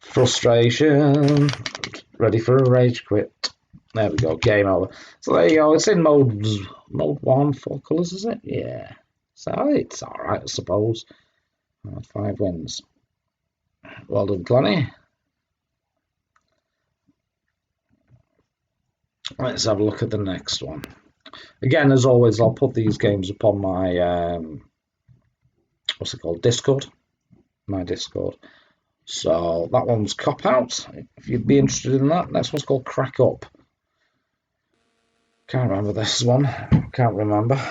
Frustration. Ready for a rage quit. There we go, game over. So there you go, it's in mode 1, 4 colours, is it? Yeah. So it's alright, I suppose. 5 wins. Well done, Clanny. Let's have a look at the next one. Again, as always, I'll put these games up on my, what's it called, Discord. My Discord. So that one's Cop Out, if you'd be interested in that. Next one's called Crack Up. Can't remember this one. Can't remember.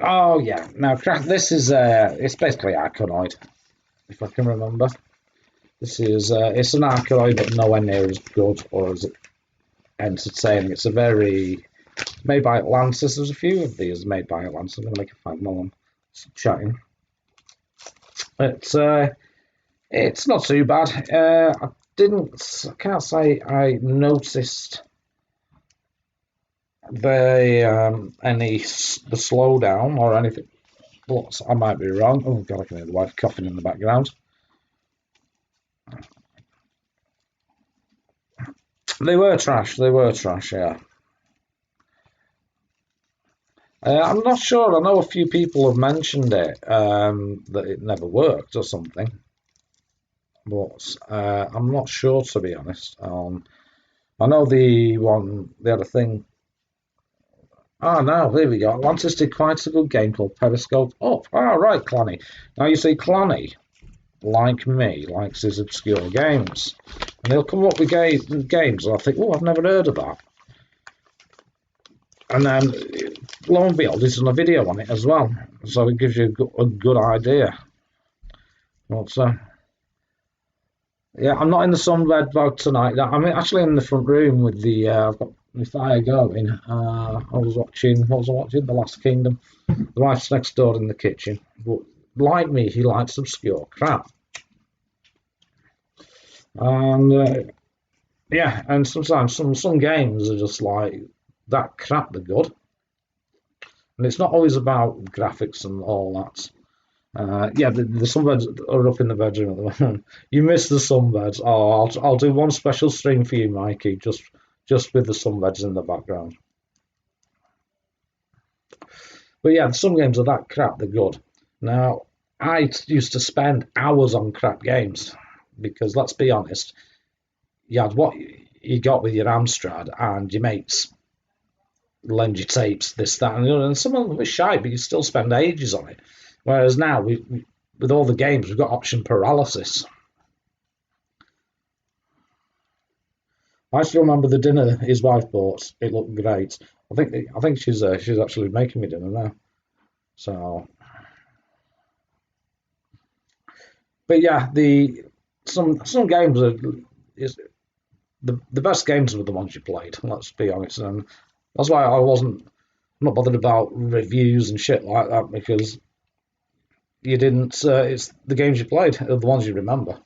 Oh yeah. Now, this is it's basically Arconoid, if I can remember. This is it's an Arconoid, but nowhere near as good or as entertaining. It's made by Atlantis. There's a few of these made by Atlantis. I'm gonna make a fight while I'm chatting. It's not too bad. I can't say I noticed the slowdown or anything. But I might be wrong. Oh god, I can hear the wife coughing in the background. They were trash, yeah. I'm not sure. I know a few people have mentioned it, that it never worked or something. But I'm not sure, to be honest. I know the other thing. Oh, no, there we go. Atlantis did quite a good game called Periscope Up. Oh, right, Clanny. Now, you see, Clanny, like me, likes his obscure games. And he'll come up with games, and I think, oh, I've never heard of that. And then, lo and behold, he's done a video on it as well. So it gives you a good idea. But, yeah, I'm not in the sunbed bag tonight. I'm actually in the front room with the, I've got my fire going. I was watching? The Last Kingdom. The wife's next door in the kitchen. But like me, he likes obscure crap. And yeah, and sometimes some games are just like that crap. They're good, and it's not always about graphics and all that. Yeah, the sunbeds are up in the bedroom at the moment. You missed the sunbeds. Oh, I'll do one special stream for you, Mikey, just with the sunbeds in the background. But yeah, some games are that crap. They're good. Now, I used to spend hours on crap games because, let's be honest, you had what you got with your Amstrad and your mates lend you tapes, this, that, and the other, and some of them were shy, but you still spend ages on it. Whereas now with all the games, we've got option paralysis. I still remember the dinner his wife bought. It looked great. I think she's actually making me dinner now. So, but yeah, some games are is the best games were the ones you played. Let's be honest, and that's why I'm not bothered about reviews and shit like that, because you didn't. It's the games you played are the ones you remember.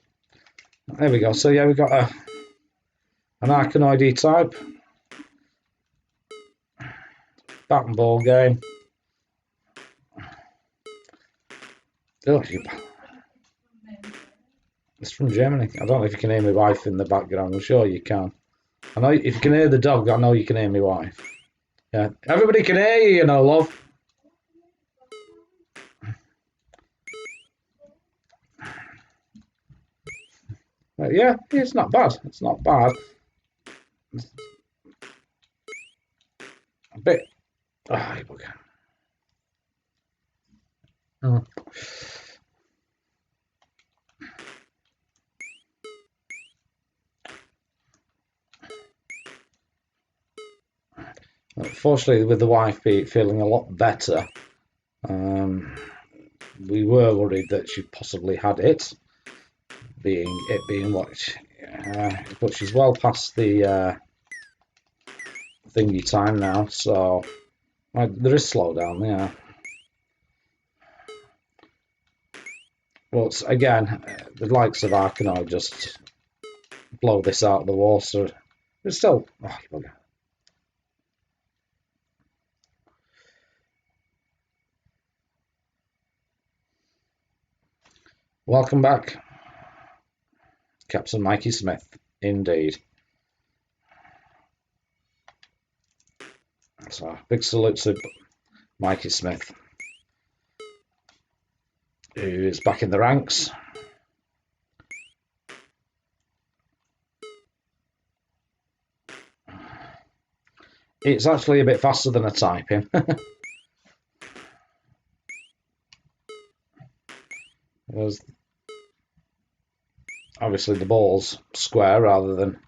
There we go. So yeah, we've got an Arcanoid type bat and ball game. Oh, it's from Germany. I don't know if you can hear my wife in the background. I'm sure you can. I know if you can hear the dog, I know you can hear my wife. Yeah, everybody can hear you, you know, love. Yeah, it's not bad. It's not bad. It's a bit. Oh, oh. Fortunately, with the wife feeling a lot better, we were worried that she possibly had it, being what, but she's well past the thingy time now, so there is slowdown, yeah. But again, the likes of Arkanoid just blow this out of the water. It's still. Oh, welcome back, Captain Mikey Smith. Indeed. So big salute to Mikey Smith, who is back in the ranks. It's actually a bit faster than a typing. There's obviously the ball's square rather than.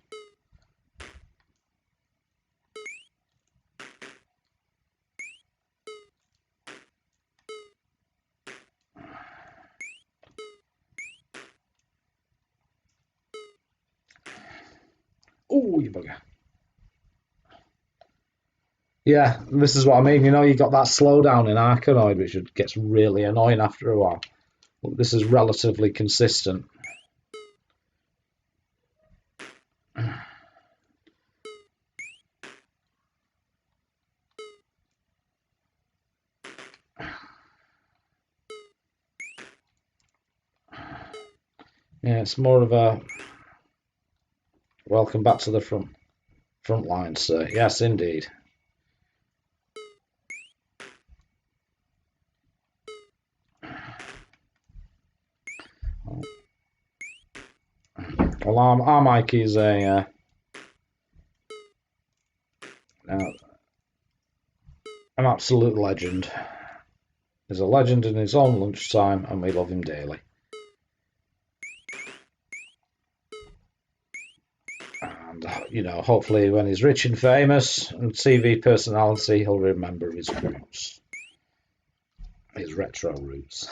Oh, you bugger. Yeah, this is what I mean. You know, you got that slowdown in Arkanoid, which gets really annoying after a while. But this is relatively consistent. Yeah, it's more of a welcome back to the front lines, sir. Yes, indeed. Well, our Mikey is an absolute legend. He's a legend in his own lunchtime, and we love him dearly. And, you know, hopefully when he's rich and famous and TV personality, he'll remember his roots. His retro roots.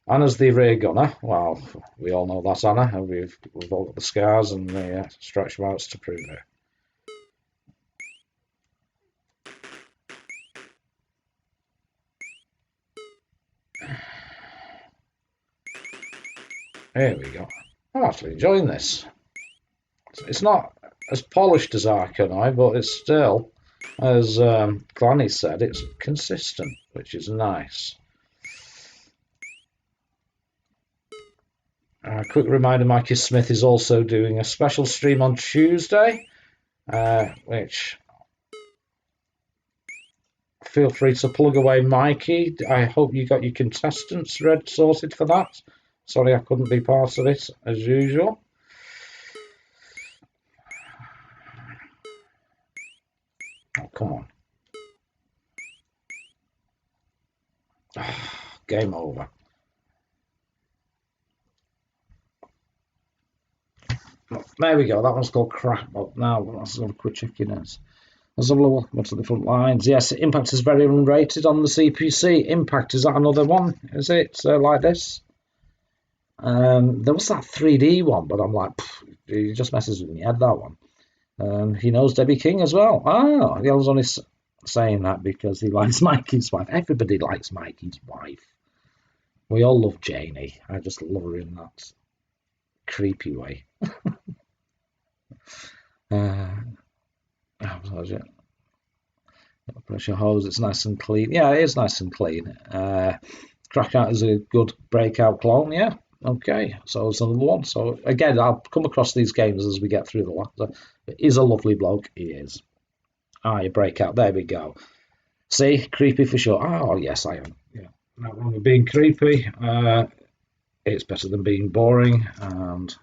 Anna's the rear gunner. Well, we all know that's Anna, and we've all got the scars and the stretch marks to prove it. There we go. I'm actually enjoying this. It's not as polished as Arcanine, but it's still, as Clanny said, it's consistent, which is nice. A quick reminder, Mikey Smith is also doing a special stream on Tuesday, which feel free to plug away, Mikey. I hope you got your contestants sorted for that. Sorry I couldn't be part of it, as usual. Oh, come on. Game over. There we go. That one's called crap. Oh, now let's have a quick check in. Let's have a look. What's the different lines? Yes, Impact is very unrated on the CPC. Impact, is that another one? Is it like this? There was that 3D one, but I'm like, he just messes with me head, that one. He knows Debbie King as well. Ah, I was only saying that because he likes Mikey's wife. Everybody likes Mikey's wife. We all love Janie. I just love her in that creepy way. Pressure hose, it's nice and clean. Yeah, it is nice and clean. Crackout is a good breakout clone, yeah. Okay, so it's another one. So again, I'll come across these games as we get through the ladder. He's a lovely bloke, he is. You breakout, there we go. See, creepy for sure. Oh, yes, I am. Yeah, not wrong with being creepy. It's better than being boring, and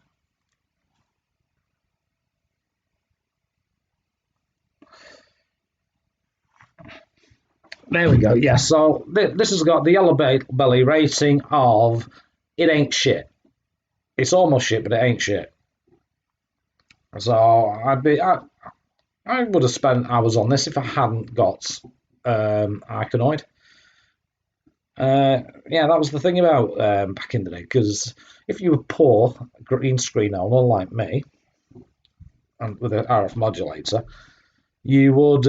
there we go. Yeah, so this has got the yellow belly rating of it ain't shit. It's almost shit, but it ain't shit. So I would have spent hours on this if I hadn't got Arkanoid. Yeah, that was the thing about back in the day, because if you were poor, green screen owner like me, and with an RF modulator, you would,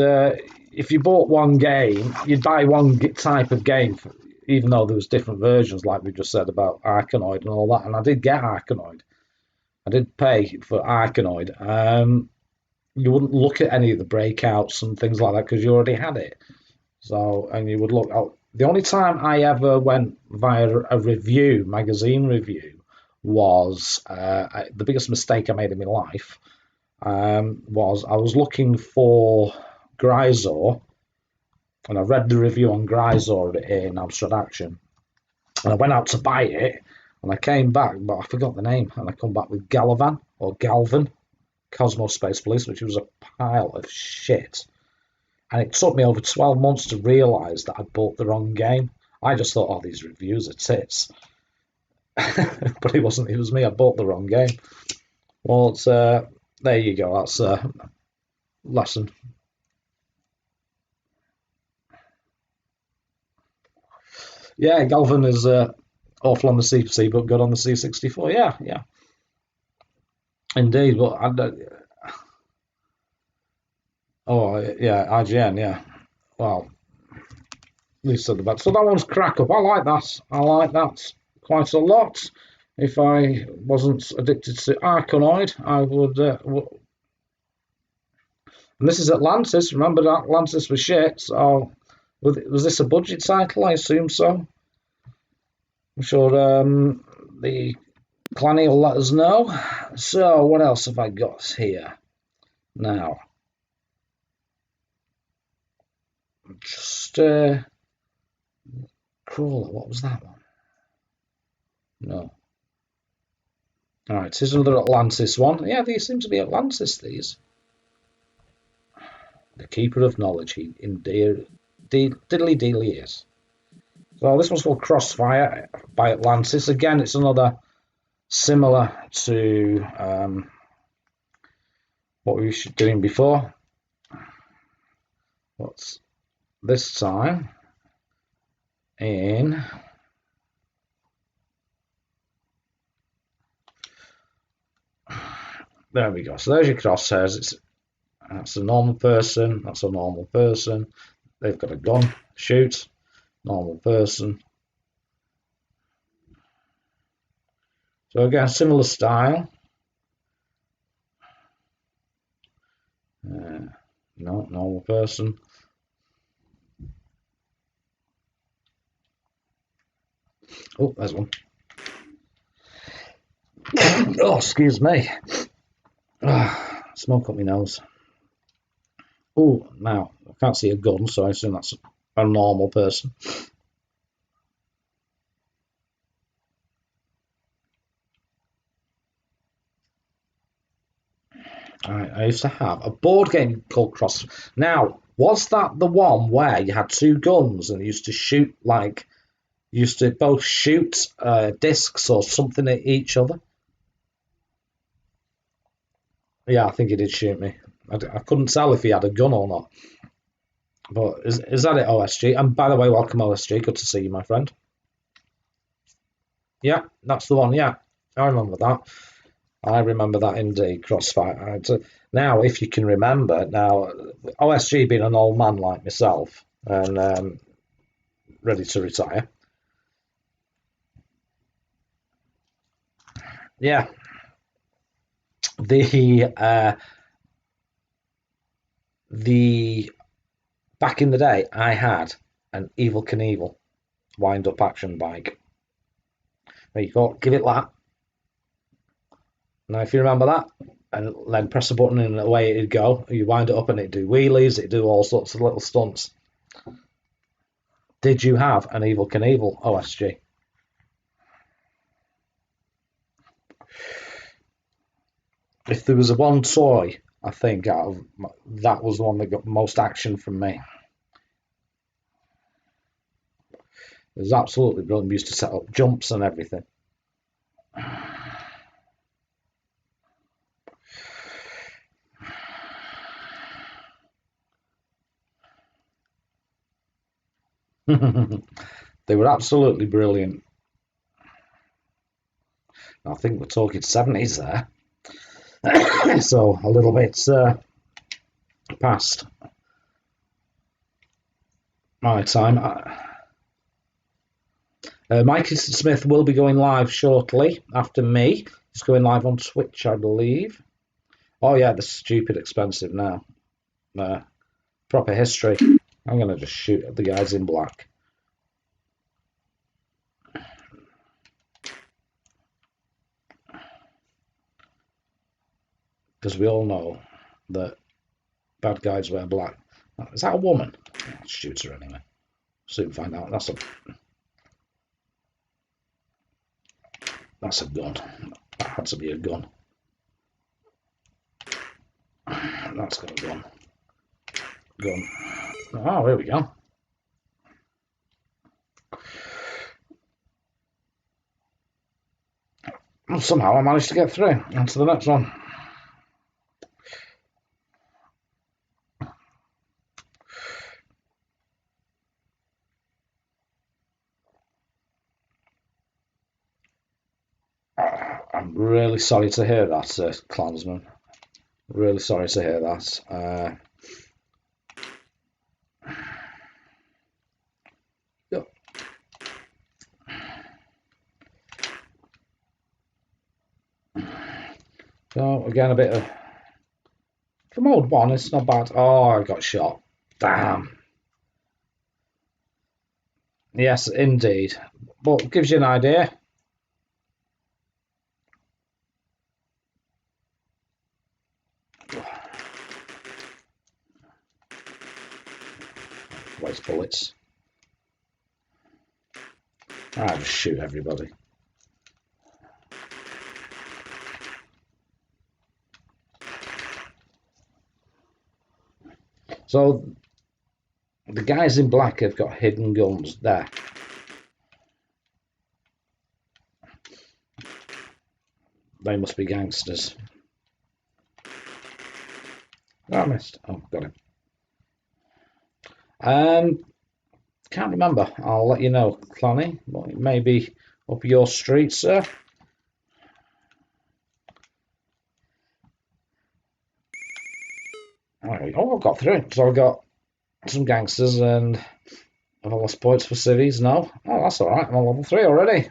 if you bought one game, you'd buy one type of game, even though there was different versions, like we just said about Arkanoid and all that. And I did get Arkanoid. I did pay for Arkanoid. You wouldn't look at any of the breakouts and things like that because you already had it. So, and you would look out. The only time I ever went via a review, magazine review, was the biggest mistake I made in my life. Was I was looking for Grisor, and I read the review on Grisor in Amstrad Action, and I went out to buy it, and I came back, but I forgot the name, and I come back with Galvan, Cosmos Space Police, which was a pile of shit. And it took me over 12 months to realise that I'd bought the wrong game. I just thought, oh, these reviews are tits. But it wasn't, it was me, I bought the wrong game. Well, it's, there you go, that's a lesson. Yeah, Galvin is awful on the CPC, but good on the C64. Yeah, indeed. But yeah, IGN, yeah. Well, at least said about. So that one's crack up. I like that. I like that quite a lot. If I wasn't addicted to Arkanoid, I would. And this is Atlantis. Remember that Atlantis was shit. So was this a budget title? I assume so. I'm sure the Clanny will let us know. So what else have I got here? Now, just Crawler. What was that one? No. All right, here's another Atlantis one. Yeah, these seem to be Atlantis. These. The Keeper of Knowledge. He indeed, diddly dealy is. So this one's called Crossfire by Atlantis. Again, it's another similar to what we were doing before. What's this time in there we go. So there's your crosshairs. That's a normal person. That's a normal person. They've got a gun. Shoot. Normal person. So again, similar style. No, normal person. Oh, there's one. Oh, excuse me. Smoke up my nose. Oh, now I can't see a gun, so I assume that's a normal person. I used to have a board game called Cross. Now, was that the one where you had two guns and you used to shoot like used to both shoot discs or something at each other. Yeah, I think he did shoot me. I couldn't tell if he had a gun or not. But is that it, OSG? And by the way, welcome, OSG. Good to see you, my friend. Yeah, that's the one. Yeah, I remember that. I remember that indeed, Crossfire. Now, if you can remember, now, OSG being an old man like myself and ready to retire. Yeah, the back in the day, I had an Evil Knievel wind-up action bike. There you go, give it that. Now, if you remember that, and then press a button and away it'd go. You wind it up and it'd do wheelies, it'd do all sorts of little stunts. Did you have an Evil Knievel OSG? If there was a one toy, I think that was the one that got most action from me. It was absolutely brilliant. We used to set up jumps and everything. They were absolutely brilliant. I think we're talking 70s there. So a little bit past my time. Mikey Smith will be going live shortly after me. He's going live on Twitch, I believe. Oh yeah, this is stupid expensive now. Proper history. I'm going to just shoot at the guys in black. Because we all know that bad guys wear black. Is that a woman? I'll shoot her anyway. Soon find out. That's a gun. That had to be a gun. That's got a gun. Gun. Oh, there we go. Well, somehow I managed to get through. On to the next one. I'm really sorry to hear that, Clansman. Really sorry to hear that. So again, a bit of from Mode 1, it's not bad. Oh, I got shot. Damn. Yes, indeed. But gives you an idea. Waste bullets. I just shoot everybody. So the guys in black have got hidden guns there. They must be gangsters. Oh, I missed. Oh, got him. Can't remember. I'll let you know, Clanny. Maybe up your street, sir. Oh, I've got through. So I've got some gangsters and have I lost points for cities? No. Oh, that's all right. I'm on level 3 already.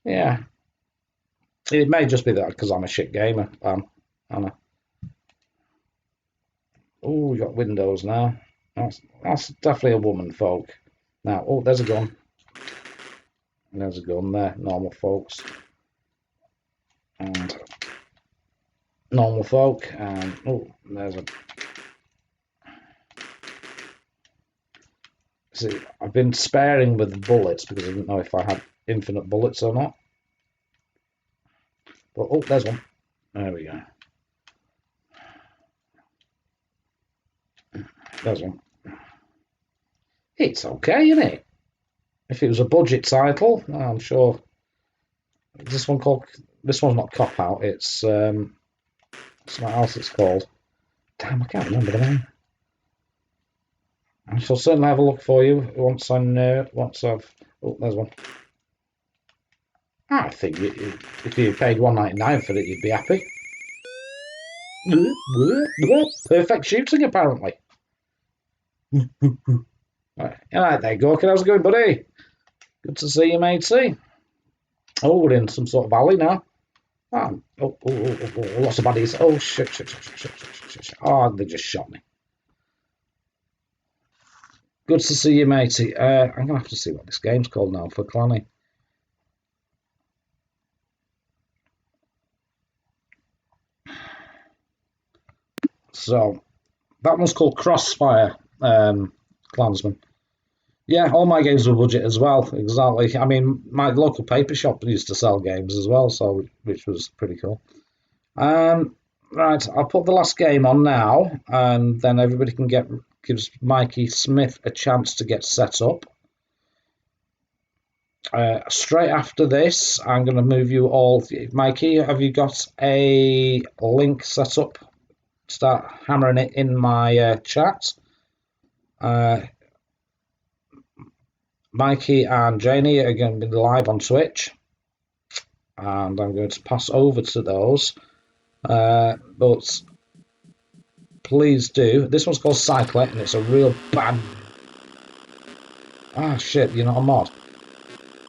Yeah. It may just be that because I'm a shit gamer. Anna. Oh, we got windows now. That's definitely a woman folk. Now, oh, there's a gun. There's a gun there. Normal folks. And normal folk. And oh, there's a. See, I've been sparing with bullets because I didn't know if I had infinite bullets or not. But oh, there's one. There we go. There's one. It's okay, isn't it? if it was a budget title, I'm sure. This one's not Cop Out. It's something else. It's called. Damn, I can't remember the name. I shall certainly have a look for you once I've. Oh, there's one. I think if you paid $1.99 for it, you'd be happy. Perfect shooting, apparently. Right, there you go. How's it going, buddy? Good to see you, matey. Oh, we're in some sort of alley now. Oh, lots of baddies. Oh, shit. Oh, they just shot me. Good to see you, matey. I'm going to have to see what this game's called now for Clanny. So, that one's called Crossfire, Clansman. Yeah, all my games were budget as well, exactly. I mean, my local paper shop used to sell games as well, so which was pretty cool. Right, I'll put the last game on now, and then everybody gives Mikey Smith a chance to get set up. Straight after this, I'm going to move you all. Mikey, have you got a link set up? Start hammering it in my chat. Mikey and Janie are going to be live on Twitch, and I'm going to pass over to those. But please do. This one's called Cyclet, and it's a real bad. Ah, shit! You're not a mod.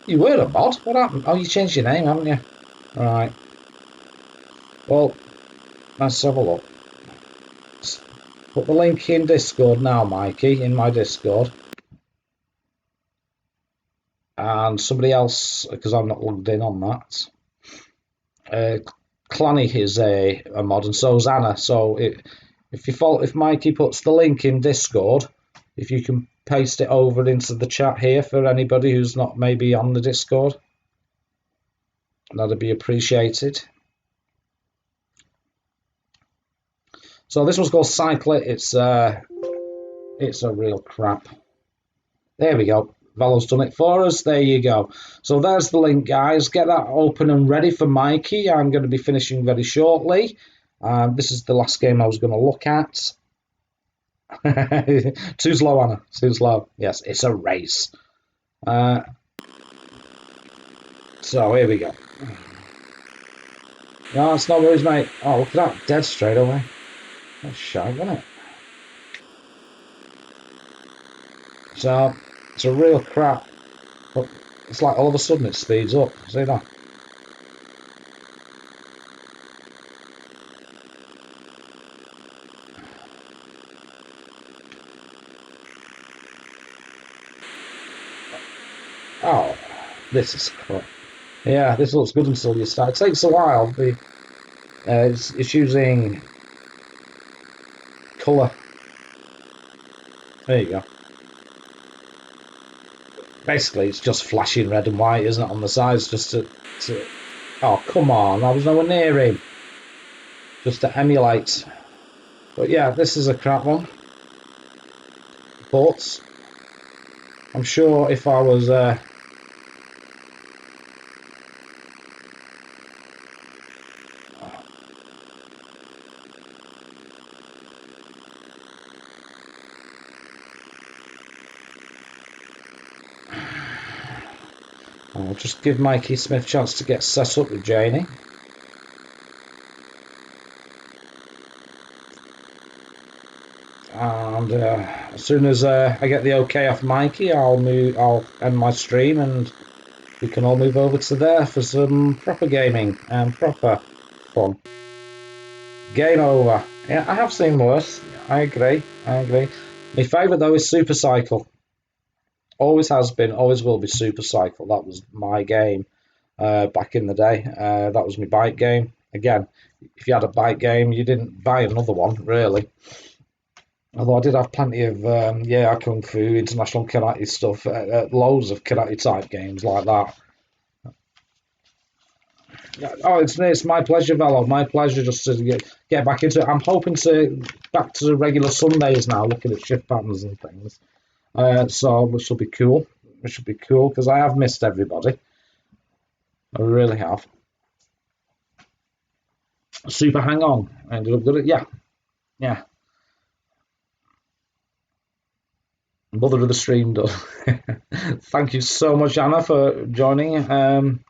You were a mod. What happened? Oh, you changed your name, haven't you? Right. Well, let's have a look. Put the link in Discord now, Mikey, in my Discord. And somebody else, because I'm not logged in on that. Clanny is a mod, and so is Anna. So if Mikey puts the link in Discord, if you can paste it over into the chat here for anybody who's not maybe on the Discord, that'd be appreciated. So this one's called Cyclet. It's a real crap. There we go. Velo's done it for us. There you go. So there's the link, guys. Get that open and ready for Mikey. I'm going to be finishing very shortly. This is the last game I was going to look at. Too slow, Anna. Too slow. Yes, it's a race. So here we go. No, it's not worries, mate. Oh, look at that. Dead straight away. That's shy, isn't it? So it's a real crap. But it's like all of a sudden it speeds up. See that? Oh, this is crap. Yeah, this looks good until you start. It takes a while. It's using colour. There you go. Basically, it's just flashing red and white, isn't it, on the sides, just to... Oh, come on, I was nowhere near him. Just to emulate. But yeah, this is a crap one. But I'm sure if I was... I'll just give Mikey Smith a chance to get set up with Janie. And as soon as I get the okay off Mikey, I'll end my stream and we can all move over to there for some proper gaming and proper fun. Game over. Yeah, I have seen worse. I agree. My favourite though is Super Cycle. Always has been, always will be Super Cycle. That was my game back in the day. That was my bike game. Again, if you had a bike game, you didn't buy another one, really. Although I did have plenty of, Kung Fu, International Karate stuff, loads of karate type games like that. Oh, it's my pleasure, Velo. My pleasure just to get back into it. I'm hoping to back to regular Sundays now, looking at shift patterns and things. So which will be cool. which would be cool because I have missed everybody. I really have. Super hang on. I ended up good at, yeah. Mother of the stream done. Thank you so much, Anna, for joining.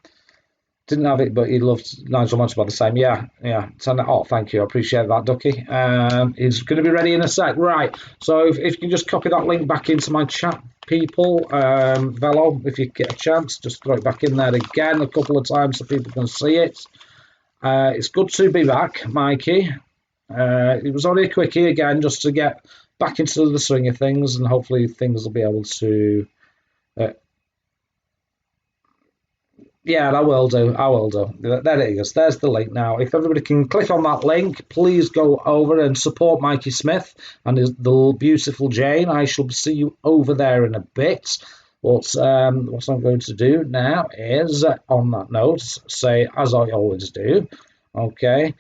Didn't have it, but he loved Nigel much about the same. Yeah. Oh, thank you. I appreciate that, Ducky. He's going to be ready in a sec. Right. So if you can just copy that link back into my chat, people, Velo, if you get a chance, just throw it back in there again a couple of times so people can see it. It's good to be back, Mikey. It was only a quickie again, just to get back into the swing of things, and hopefully things will be able to. Yeah, I will do. There it is. There's the link now. If everybody can click on that link, please go over and support Mikey Smith and the beautiful Jane. I shall see you over there in a bit. What I'm going to do now is, on that note, say, as I always do, okay,